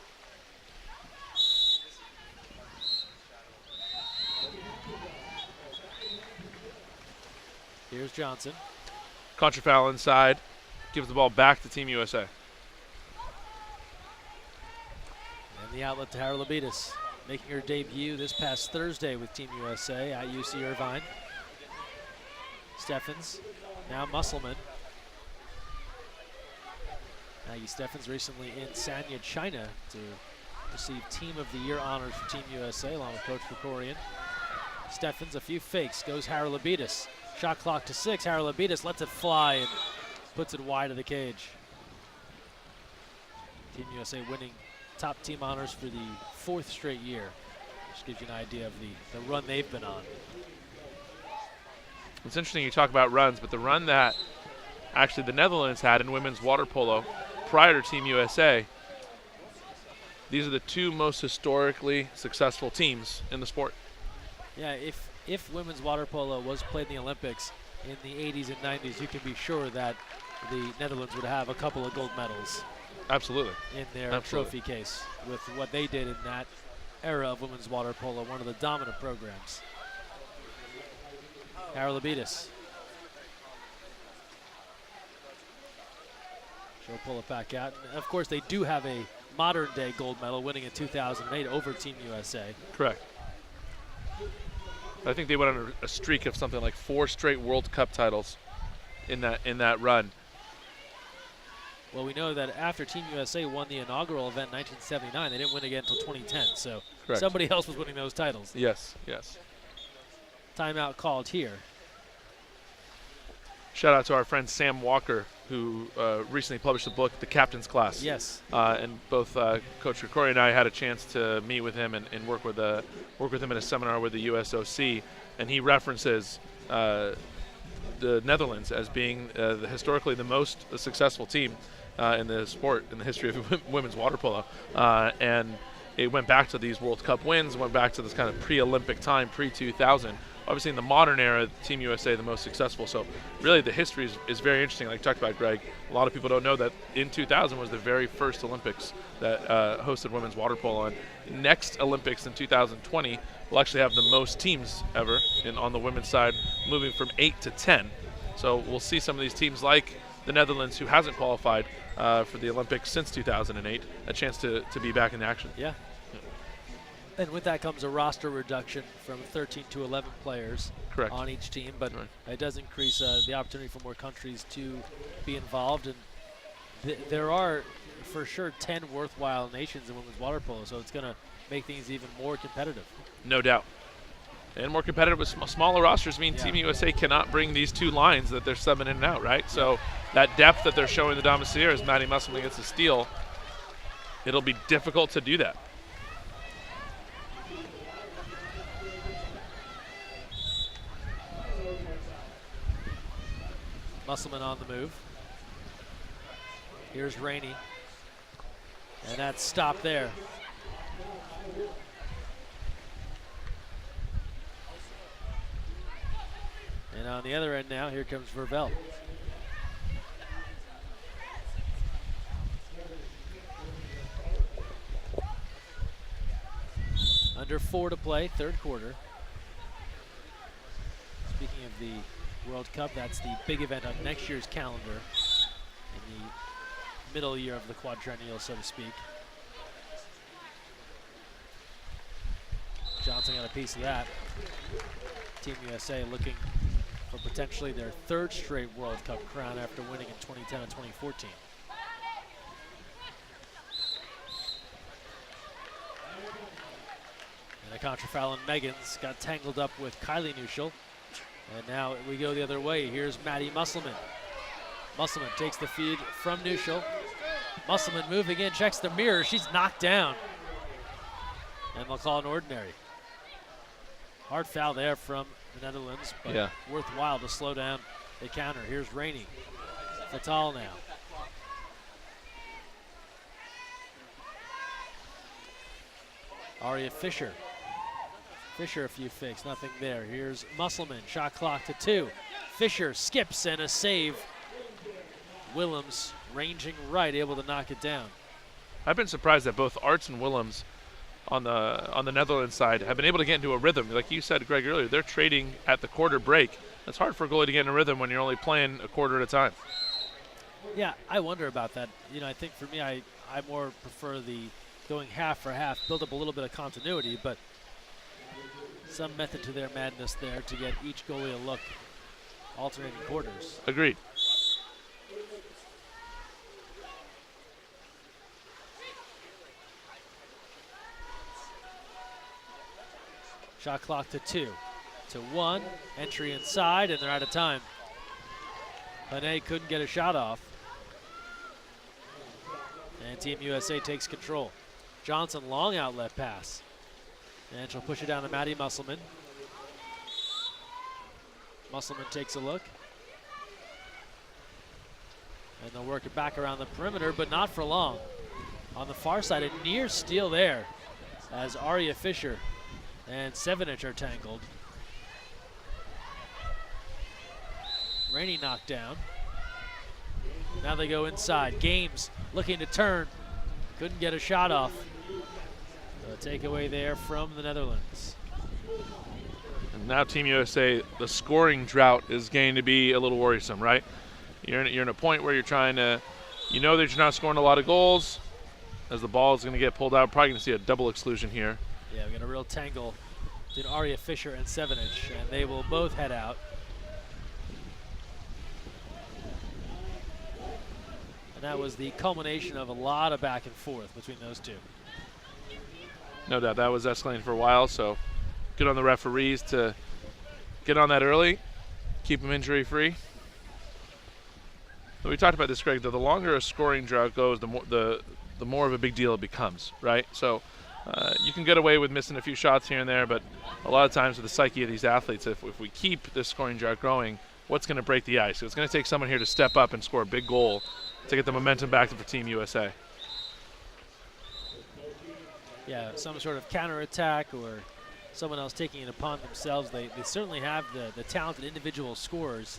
Here's Johnson. Contra foul inside. Gives the ball back to Team USA. And the outlet to Hara Labidas, making her debut this past Thursday with Team USA at UC Irvine. Steffens, now Musselman. Maggie Steffens recently in Sanya, China to receive Team of the Year honors for Team USA along with Coach Krikorian. Steffens, a few fakes, goes Hara Labidas. Shot clock to 6, Hara Labidas lets it fly and puts it wide of the cage. Team USA winning top team honors for the 4th straight year. Just gives you an idea of the run they've been on. It's interesting you talk about runs, but the run that actually the Netherlands had in women's water polo prior to Team USA these are the two most historically successful teams in the sport. Yeah, if women's water polo was played in the Olympics in the 80s and 90s, you can be sure that the Netherlands would have a couple of gold medals Absolutely. in their trophy case with what they did in that era of women's water polo, one of the dominant programs. Haralabitis. She'll pull it back out. And of course, they do have a modern-day gold medal, winning in 2008 over Team USA. Correct. I think they went on a streak of something like 4 straight World Cup titles in that run. Well, we know that after Team USA won the inaugural event in 1979, they didn't win again until 2010. So Correct. Somebody else was winning those titles. Yes, yes. Timeout called here. Shout out to our friend Sam Walker, who recently published the book, The Captain's Class. Yes. And both Coach Krikori and I had a chance to meet with him and work with him in a seminar with the USOC, and he references the Netherlands as being historically the most successful team in the sport, in the history of women's water polo. And it went back to these World Cup wins, went back to this kind of pre-Olympic time, pre-2000. Obviously, in the modern era, Team USA the most successful. So really the history is very interesting. Like you talked about, Greg, a lot of people don't know that in 2000 was the very first Olympics that hosted women's water polo. And next Olympics in 2020 will actually have the most teams ever on the women's side, moving from 8 to 10. So we'll see some of these teams like the Netherlands, who hasn't qualified for the Olympics since 2008, a chance to be back in action. Yeah. And with that comes a roster reduction from 13 to 11 players Correct. on each team, but Right. it does increase the opportunity for more countries to be involved. And there are, for sure, 10 worthwhile nations in women's water polo, so it's going to make things even more competitive. No doubt. And more competitive with smaller rosters mean Team USA cannot bring these 2 lines that they're subbing in and out, right? So that depth that they're showing the Domiciers, Maddie Musselman gets a steal, it'll be difficult to do that. Musselman on the move. Here's Rainey. And that's stopped there. And on the other end now, here comes Vervelde. Under 4 to play, third quarter. Speaking of the World Cup, that's the big event on next year's calendar in the middle year of the quadrennial, so to speak. Johnson got a piece of that. Team USA looking for potentially their 3rd straight World Cup crown after winning in 2010 and 2014. And a contra foul, and Megan's got tangled up with Kylie Nuschel. And now we go the other way. Here's Maddie Musselman. Musselman takes the feed from Nuschel. Musselman moving in, checks the mirror. She's knocked down. And they'll call an ordinary. Hard foul there from the Netherlands, but worthwhile to slow down the counter. Here's Rainey. Fatal now. Aria Fisher. Fisher a few fakes, nothing there. Here's Musselman, shot clock to 2. Fisher skips and a save. Willems ranging right, able to knock it down. I've been surprised that both Arts and Willems on the Netherlands side have been able to get into a rhythm. Like you said, Greg, earlier, they're trading at the quarter break. It's hard for a goalie to get in a rhythm when you're only playing a quarter at a time. Yeah, I wonder about that. You know, I think for me, I more prefer the going half for half, build up a little bit of continuity, but some method to their madness there to get each goalie a look, alternating quarters. Agreed. Shot clock to 2. To 1. Entry inside, and they're out of time. Panay couldn't get a shot off. And Team USA takes control. Johnson, long outlet pass. And she'll push it down to Maddie Musselman. Musselman takes a look. And they'll work it back around the perimeter, but not for long. on the far side. A near steal there as Aria Fisher and Sevenich are tangled. Rainey knocked down. Now they go inside. Games looking to turn. Couldn't get a shot off. A takeaway there from the Netherlands. And now Team USA, the scoring drought is going to be a little worrisome, right? You're in a point where you're trying to, you know that you're not scoring a lot of goals. As the ball is going to get pulled out, probably going to see a double exclusion here. Yeah, we got a real tangle between Aria Fisher and Sevenich, and they will both head out. And that was the culmination of a lot of back and forth between those two. No doubt that was escalating for a while, so good on the referees to get on that early, keep them injury free. We talked about this, Greg, that the longer a scoring drought goes, the more of a big deal it becomes, right? So you can get away with missing a few shots here and there, but a lot of times with the psyche of these athletes, if we keep this scoring drought going, what's going to break the ice? It's going to take someone here to step up and score a big goal to get the momentum back for Team USA. Yeah, some sort of counterattack or someone else taking it upon themselves. They certainly have the talented individual scorers.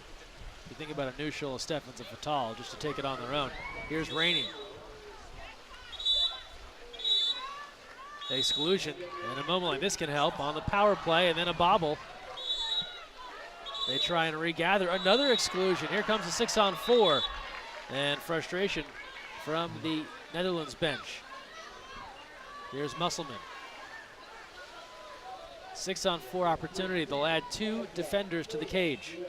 If you think about a Nushel, a Steffens, a Fatal, just to take it on their own. Here's Rainey. Exclusion, and a moment like this can help on the power play, and then a bobble. They try and regather. Another exclusion. Here comes a 6-on-4, and frustration from the Netherlands bench. Here's Musselman. 6-on-4 opportunity. They'll add 2 defenders to the cage.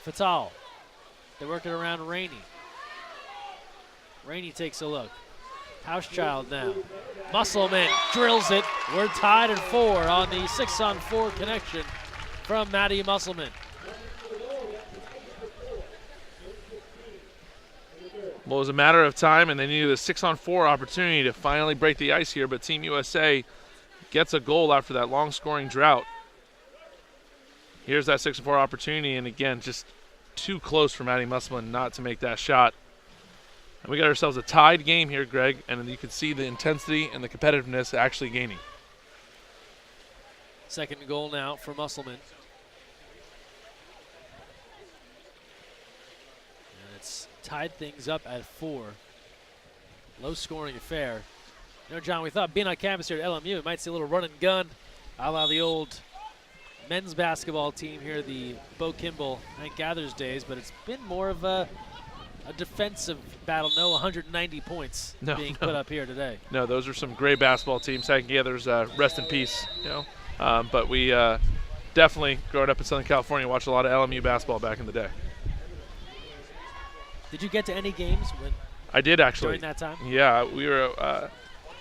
Fatal. They're working around Rainey. Rainey takes a look. Housechild now. Musselman drills it. We're tied at 4 on the 6-on-4 connection from Matty Musselman. Well, it was a matter of time, and they needed a 6-on-4 opportunity to finally break the ice here, but Team USA gets a goal after that long scoring drought. Here's that 6-on-4 opportunity, and again, just too close for Matty Musselman not to make that shot. And we got ourselves a tied game here, Greg, and you can see the intensity and the competitiveness actually gaining. Second goal now for Musselman. And it's tied things up at 4. Low scoring affair. You know, John, we thought being on campus here at LMU, we might see a little run and gun, a la the old men's basketball team here, the Bo Kimball, Hank Gathers days, but it's been more of a defensive battle. No 190 points being put up here today. No, those are some great basketball teams. Hank Gathers, rest in peace, you know. But we definitely, growing up in Southern California, watched a lot of LMU basketball back in the day. Did you get to any games when I did, actually. During that time? Yeah, we were.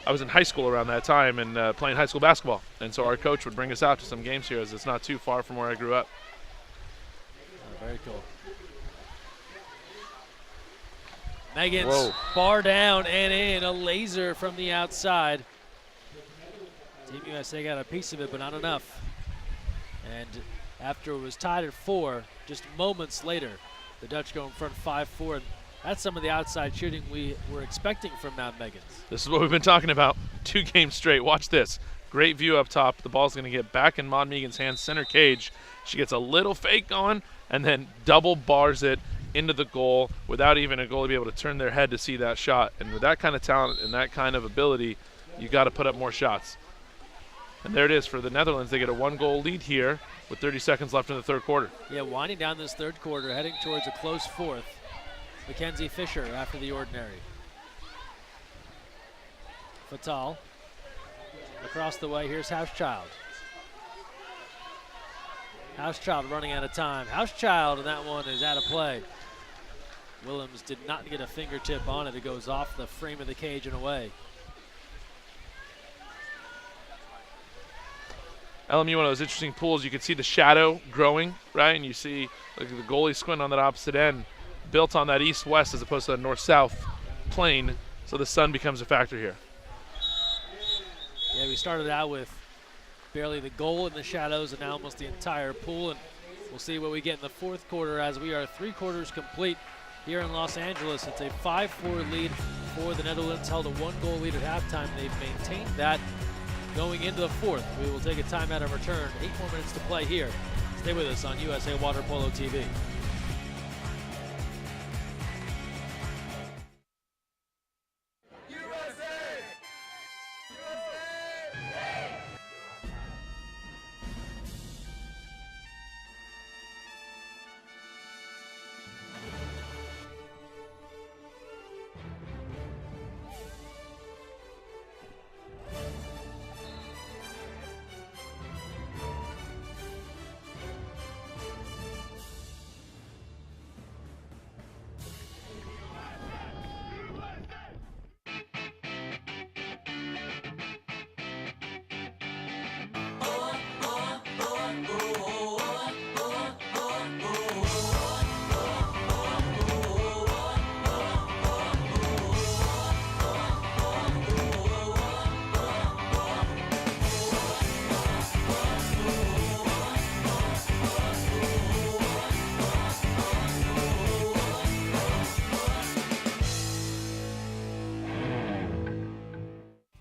I was in high school around that time and playing high school basketball, and so our coach would bring us out to some games here, as it's not too far from where I grew up. Oh, very cool. Megan's bar down and in, a laser from the outside. Team USA got a piece of it, but not enough. And after it was tied at 4, just moments later, the Dutch go in front 5-4. And that's some of the outside shooting we were expecting from Mount Megan's. This is what we've been talking about 2 games straight. Watch this. Great view up top. The ball's going to get back in Maud Megan's hands, center cage. She gets a little fake on and then double bars it into the goal without even a goalie be able to turn their head to see that shot. And with that kind of talent and that kind of ability, you got to put up more shots. And there it is for the Netherlands. They get a 1-goal lead here with 30 seconds left in the third quarter. Yeah, winding down this third quarter, heading towards a close fourth. Mackenzie Fisher after the ordinary. Fatal. Across the way, here's Housechild. Housechild running out of time. Housechild, and that one is out of play. Willems did not get a fingertip on it. It goes off the frame of the cage and away. LMU, one of those interesting pools. You can see the shadow growing, right? And you see like, the goalie squint on that opposite end, built on that east-west as opposed to the north-south plane, so the sun becomes a factor here. Yeah, we started out with barely the goal in the shadows and now almost the entire pool, and we'll see what we get in the fourth quarter as we are 3 quarters complete here in Los Angeles. It's a 5-4 lead for the Netherlands held a 1-goal lead at halftime. They've maintained that going into the fourth. We will take a timeout and return. 8 more minutes to play here. Stay with us on USA Water Polo TV.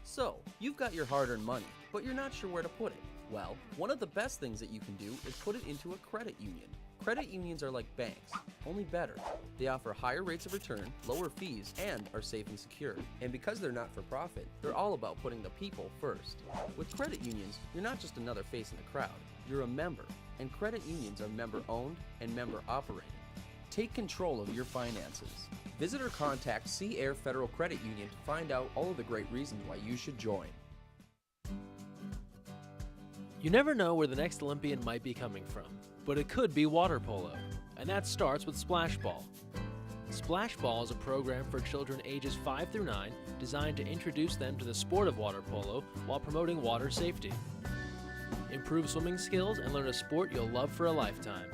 So, you've got your hard-earned money, but you're not sure where to put it. Well, one of the best things that you can do is put it into a credit union. Credit unions are like banks, only better. They offer higher rates of return, lower fees, and are safe and secure. And because they're not for profit, they're all about putting the people first. With credit unions, you're not just another face in the crowd, you're a member. And credit unions are member-owned and member-operated. Take control of your finances. Visit or contact Sea Air Federal Credit Union to find out all of the great reasons why you should join. You never know where the next Olympian might be coming from, but it could be water polo, and that starts with Splash Ball. Splash Ball is a program for children ages 5 through 9 designed to introduce them to the sport of water polo while promoting water safety. Improve swimming skills and learn a sport you'll love for a lifetime.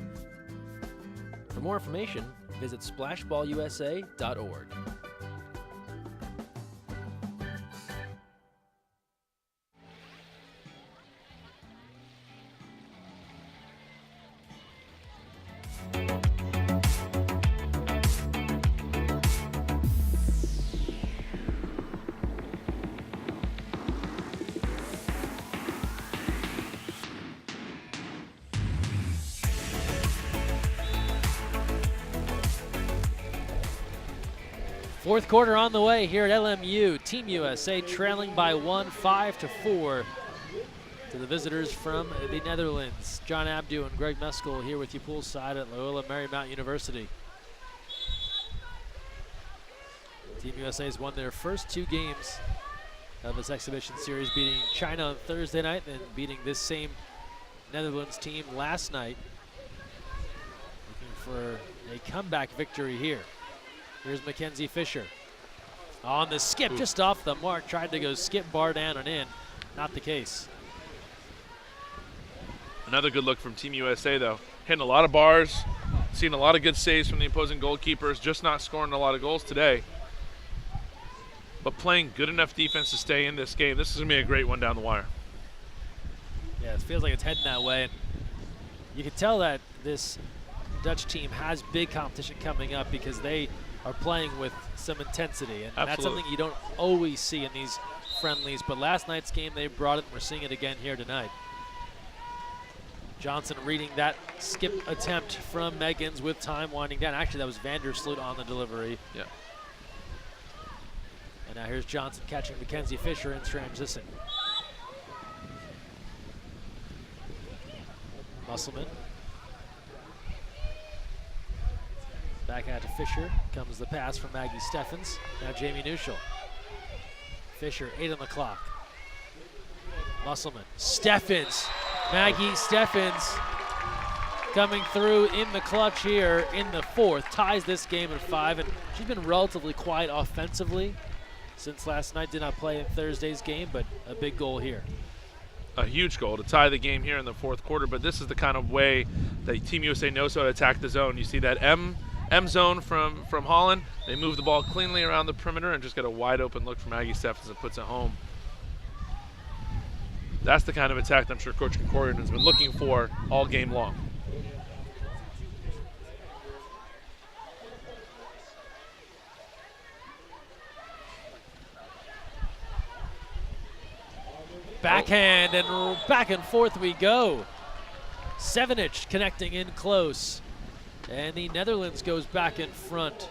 For more information, visit splashballusa.org. Fourth quarter on the way here at LMU. Team USA trailing by 1, 5-4 to the visitors from the Netherlands. John Abdu and Greg Meskel here with you poolside at Loyola Marymount University. Team USA has won their first 2 games of this exhibition series, beating China on Thursday night, then beating this same Netherlands team last night. Looking for a comeback victory here. Here's Mackenzie Fisher. On the skip, just off the mark, tried to go skip bar down and in. Not the case. Another good look from Team USA, though. Hitting a lot of bars, seeing a lot of good saves from the opposing goalkeepers, just not scoring a lot of goals today. But playing good enough defense to stay in this game. This is going to be a great one down the wire. Yeah, it feels like it's heading that way. And you can tell that this Dutch team has big competition coming up because they are playing with some intensity, and that's something you don't always see in these friendlies. But last night's game, they brought it, and we're seeing it again here tonight. Johnson reading that skip attempt from Meggins with time winding down. Actually, that was Vandersloot on the delivery. Yeah. And now here's Johnson catching Mackenzie Fisher in transition. Musselman. Back out to Fisher. Comes the pass from Maggie Steffens. Now Jamie Neuschel. Fisher, 8 on the clock. Musselman. Steffens. Maggie Steffens coming through in the clutch here in the fourth. Ties this game at 5, and she's been relatively quiet offensively since last night. Did not play in Thursday's game, but a big goal here. A huge goal to tie the game here in the fourth quarter, but this is the kind of way that Team USA knows how to attack the zone. You see that M zone from Holland. They move the ball cleanly around the perimeter and just get a wide open look from Maggie Steffens and puts it home. That's the kind of attack that I'm sure Coach Concorian has been looking for all game long. Backhand and back and forth we go. Sevenich connecting in close. And the Netherlands goes back in front,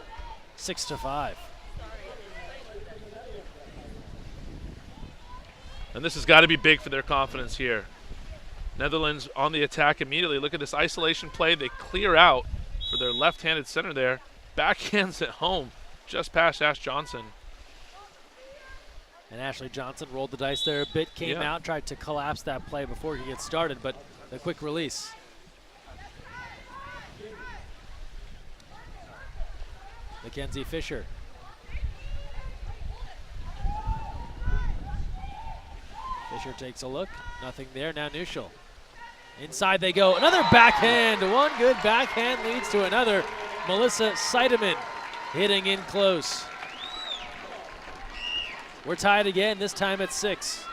6-5. And this has got to be big for their confidence here. Netherlands on the attack immediately. Look at this isolation play. They clear out for their left-handed center there. Backhands at home, just past Ash Johnson. And Ashley Johnson rolled the dice there a bit, came out, tried to collapse that play before he gets started, but a quick release. Mackenzie Fisher. Fisher takes a look, nothing there, now Nuschel. Inside they go, another backhand, one good backhand leads to another. Melissa Seidemann hitting in close. We're tied again, this time at 6.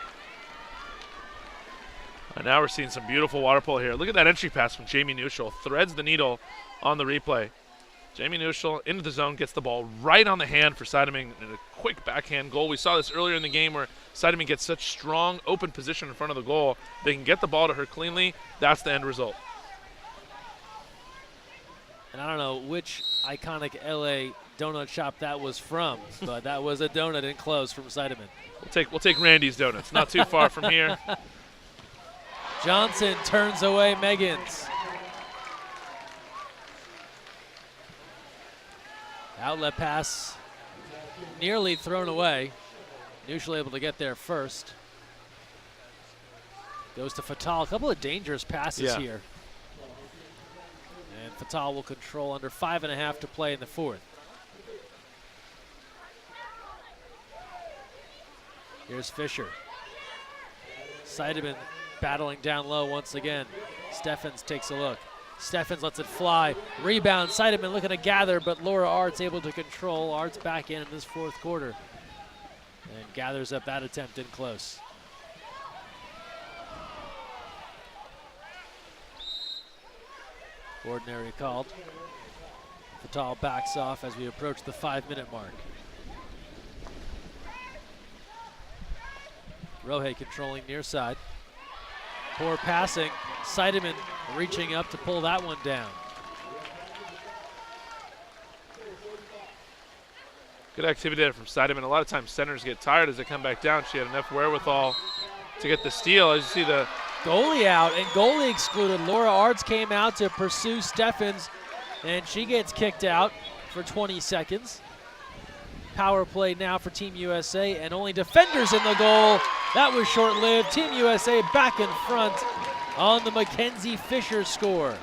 And now we're seeing some beautiful water polo here. Look at that entry pass from Jamie Nuschel. Threads the needle on the replay. Jamie Nuschel into the zone, gets the ball right on the hand for Seidemann in a quick backhand goal. We saw this earlier in the game where Seidemann gets such strong open position in front of the goal. They can get the ball to her cleanly. That's the end result. And I don't know which iconic LA donut shop that was from, but that was a donut in close from Seidemann. We'll take Randy's Donuts. Not too far from here. Johnson turns away Meggins. Outlet pass nearly thrown away. Nuschel able to get there first. Goes to Fatal. A couple of dangerous passes here. And Fatal will control under 5.5 to play in the 4th. Here's Fisher. Seidemann battling down low once again. Steffens takes a look. Steffens lets it fly. Rebound. Seidemann looking to gather, but Laura Art's able to control. Art's back in this 4th quarter. And gathers up that attempt in close. Ordinary called. Fatal backs off as we approach the 5-minute mark. Rohe controlling near side. Poor passing. Seidemann reaching up to pull that one down. Good activity there from Seidemann. A lot of times centers get tired as they come back down. She had enough wherewithal to get the steal. As you see the goalie out and goalie excluded. Laura Arts came out to pursue Steffens, and she gets kicked out for 20 seconds. Power play now for Team USA, and only defenders in the goal. That was short-lived. Team USA back in front on the Mackenzie Fisher score.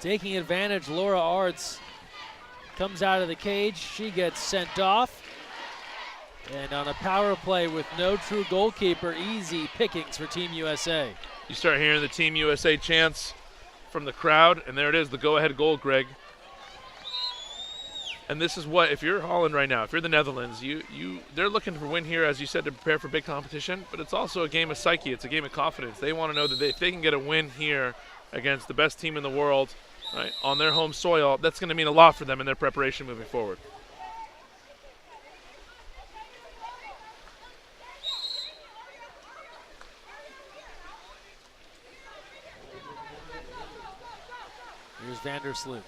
Taking advantage, Laura Arts comes out of the cage. She gets sent off. And on a power play with no true goalkeeper, easy pickings for Team USA. You start hearing the Team USA chants from the crowd, and there it is, the go-ahead goal, Greg. And this is what, if you're Holland right now, if you're the Netherlands, they're looking for a win here, as you said, to prepare for big competition, but it's also a game of psyche. It's a game of confidence. They want to know that if they can get a win here against the best team in the world, right, on their home soil, that's going to mean a lot for them in their preparation moving forward. Here's Vandersloot.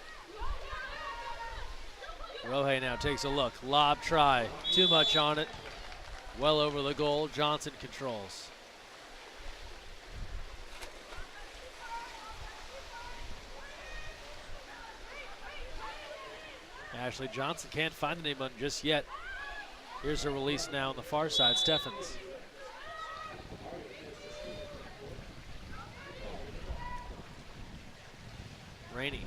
Rohe now takes a look. Lob try. Too much on it. Well over the goal. Johnson controls. Ashley Johnson can't find anyone just yet. Here's a release now on the far side. Steffens. Rainey.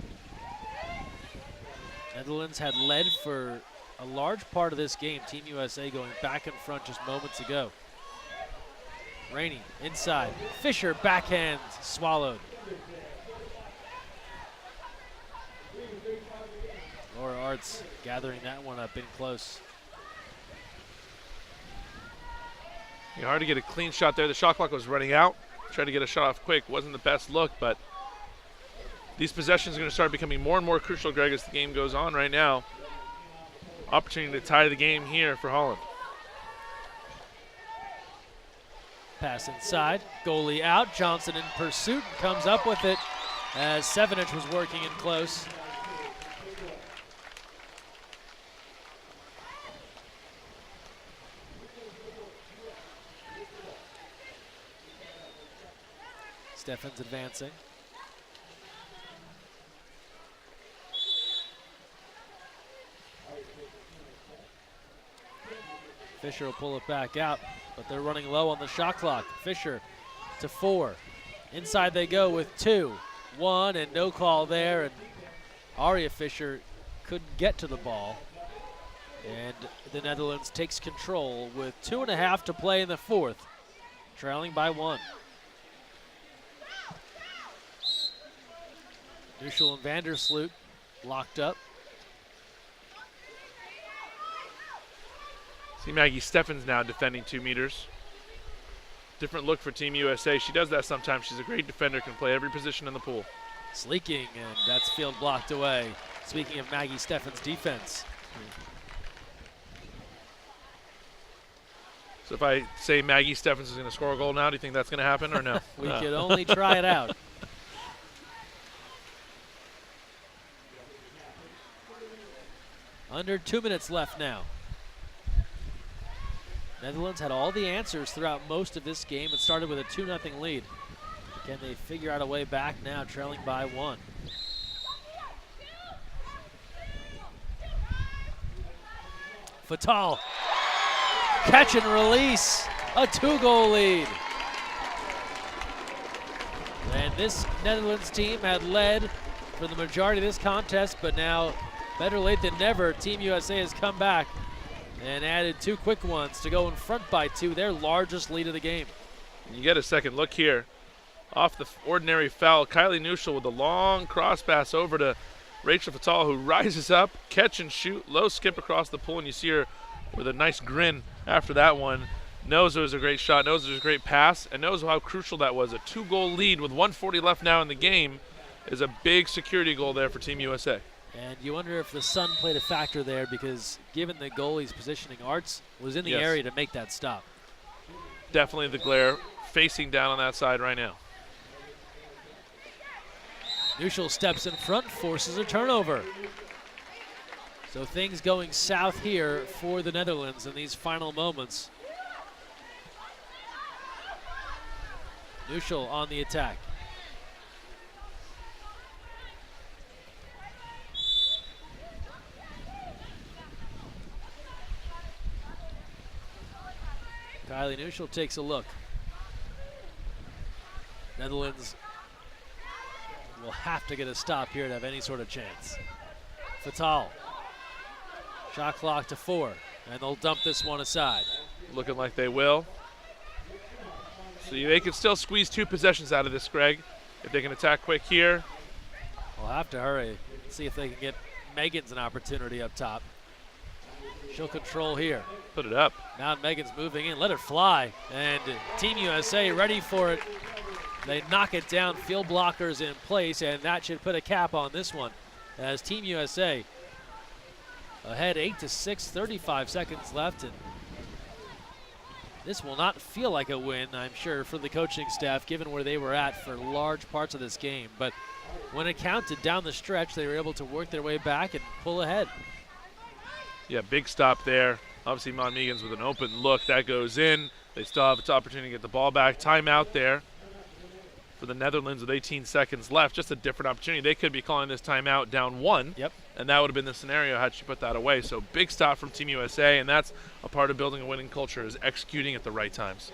Netherlands had led for a large part of this game. Team USA going back in front just moments ago. Rainey inside. Fisher backhand swallowed. Laura Arts gathering that one up in close. Hard to get a clean shot there. The shot clock was running out. Tried to get a shot off quick. Wasn't the best look, but these possessions are going to start becoming more and more crucial, Greg, as the game goes on right now. opportunity to tie the game here for Holland. Pass inside, goalie out. Johnson in pursuit, comes up with it as Sevenich was working in close. Steffens advancing. Fisher will pull it back out, but they're running low on the shot clock. Fisher to 4. Inside they go with 2. 1 and no call there, and Aria Fisher couldn't get to the ball. And the Netherlands takes control with 2.5 to play in the fourth, trailing by 1. Nuschel and Vandersloot locked up. See Maggie Steffens now defending 2 meters. Different look for Team USA. She does that sometimes. She's a great defender, can play every position in the pool. It's leaking, and that's field blocked away. Speaking of Maggie Steffens' defense. So if I say Maggie Steffens is going to score a goal now, do you think that's going to happen or no? We could only try it out. Under 2 minutes left now. Netherlands had all the answers throughout most of this game. It started with a 2-0 lead. Can they figure out a way back now, trailing by 1? Fatal. Catch and release. A 2-goal lead. And this Netherlands team had led for the majority of this contest, but now better late than never. Team USA has come back and added 2 quick ones to go in front by 2, their largest lead of the game. You get a second look here. Off the ordinary foul, Kylie Nuschel with a long cross pass over to Rachel Fatal, who rises up, catch and shoot, low skip across the pool, and you see her with a nice grin after that one. Knows it was a great shot, knows it was a great pass, and knows how crucial that was. A 2-goal lead with 1:40 left now in the game is a big security goal there for Team USA. And you wonder if the sun played a factor there, because given the goalie's positioning, Arts was in the Yes. area to make that stop. Definitely the glare facing down on that side right now. Nuschel steps in front, forces a turnover. So things going south here for the Netherlands in these final moments. Nuschel on the attack. Kylie Nuschel takes a look. Netherlands will have to get a stop here to have any sort of chance. Fatal. Shot clock to 4, and they'll dump this one aside. Looking like they will. So they can still squeeze 2 possessions out of this, Greg, if they can attack quick here. We'll have to hurry. See if they can get Megan's an opportunity up top. She'll control here. Put it up. Now Megan's moving in. Let it fly. And Team USA ready for it. They knock it down. Field blockers in place, and that should put a cap on this one. As Team USA ahead 8-6, 35 seconds left. And this will not feel like a win, I'm sure, for the coaching staff, given where they were at for large parts of this game. But when it counted down the stretch, they were able to work their way back and pull ahead. Yeah, big stop there. Obviously, Monmegans with an open look. That goes in. They still have an opportunity to get the ball back. Timeout there for the Netherlands with 18 seconds left. Just a different opportunity. They could be calling this timeout down 1. Yep. And that would have been the scenario had she put that away. So big stop from Team USA, and that's a part of building a winning culture, is executing at the right times.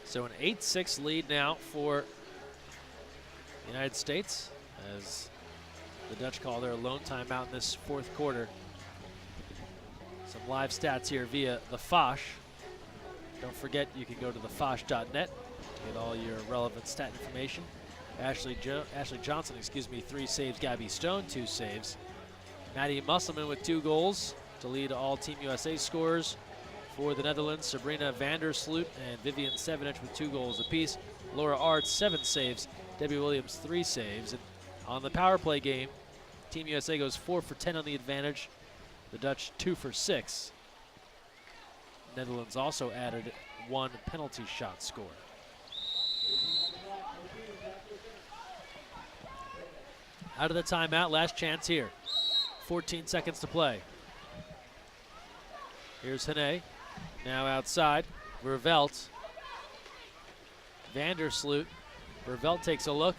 So an 8-6 lead now for the United States, as the Dutch call their lone timeout in this fourth quarter. Some live stats here via the Fosh. Don't forget, you can go to thefosh.net, get all your relevant stat information. Ashley Johnson, 3 saves. Gabby Stone, 2 saves. Maddie Musselman with 2 goals to lead all Team USA scores for the Netherlands. Sabrina Vandersloot and Vivian Sevenich with 2 goals apiece. Laura Arts, 7 saves. Debbie Williams, 3 saves. And on the power play game, Team USA goes 4 for 10 on the advantage. The Dutch 2 for 6. Netherlands also added 1 penalty shot score. Out of the timeout, last chance here. 14 seconds to play. Here's Hane, now outside. Vervelt. Vandersloot. Vervelt takes a look.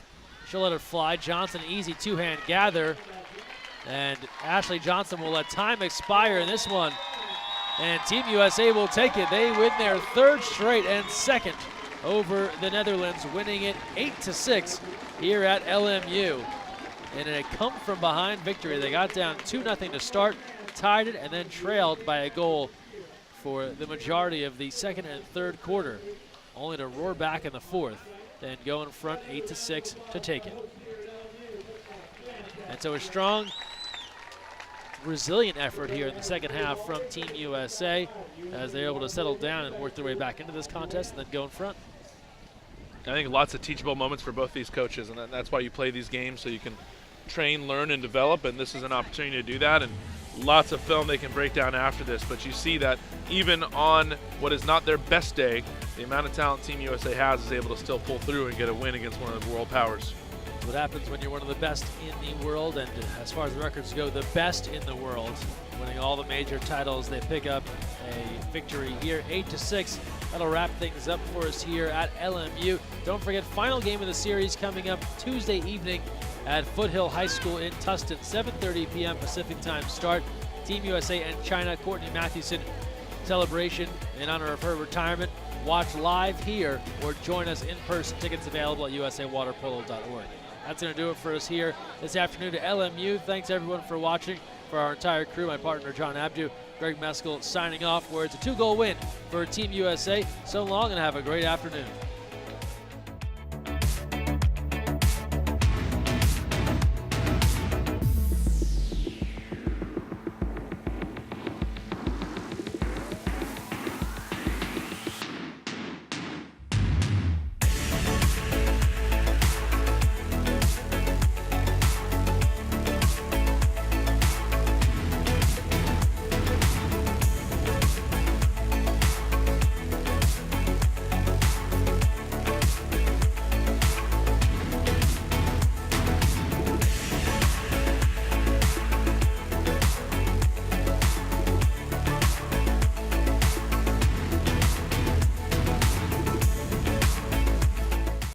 She'll let it fly. Johnson, easy two-hand gather. And Ashley Johnson will let time expire in this one. And Team USA will take it. They win their 3rd straight and 2nd over the Netherlands, winning it 8-6 here at LMU. In a come-from-behind victory. They got down 2-0 to start, tied it, and then trailed by a goal for the majority of the 2nd and 3rd quarter, only to roar back in the 4th, then go in front 8-6 to take it. And so a strong, resilient effort here in the second half from Team USA as they're able to settle down and work their way back into this contest and then go in front. I think lots of teachable moments for both these coaches, and that's why you play these games, so you can train, learn, and develop, and this is an opportunity to do that. And lots of film they can break down after this, but you see that even on what is not their best day, the amount of talent Team USA has is able to still pull through and get a win against one of the world powers. What happens when you're one of the best in the world, and as far as the records go, the best in the world, winning all the major titles. They pick up a victory here, 8-6. That'll wrap things up for us here at LMU. Don't forget, final game of the series coming up Tuesday evening at Foothill High School in Tustin, 7:30 p.m. Pacific time start. Team USA and China. Courtney Mathewson celebration in honor of her retirement. Watch live here or join us in person. Tickets available at usawaterpolo.org. That's going to do it for us here this afternoon at LMU. Thanks everyone for watching. For our entire crew, my partner John Abdu, Greg Meskel signing off, where it's a 2-goal win for Team USA. So long and have a great afternoon.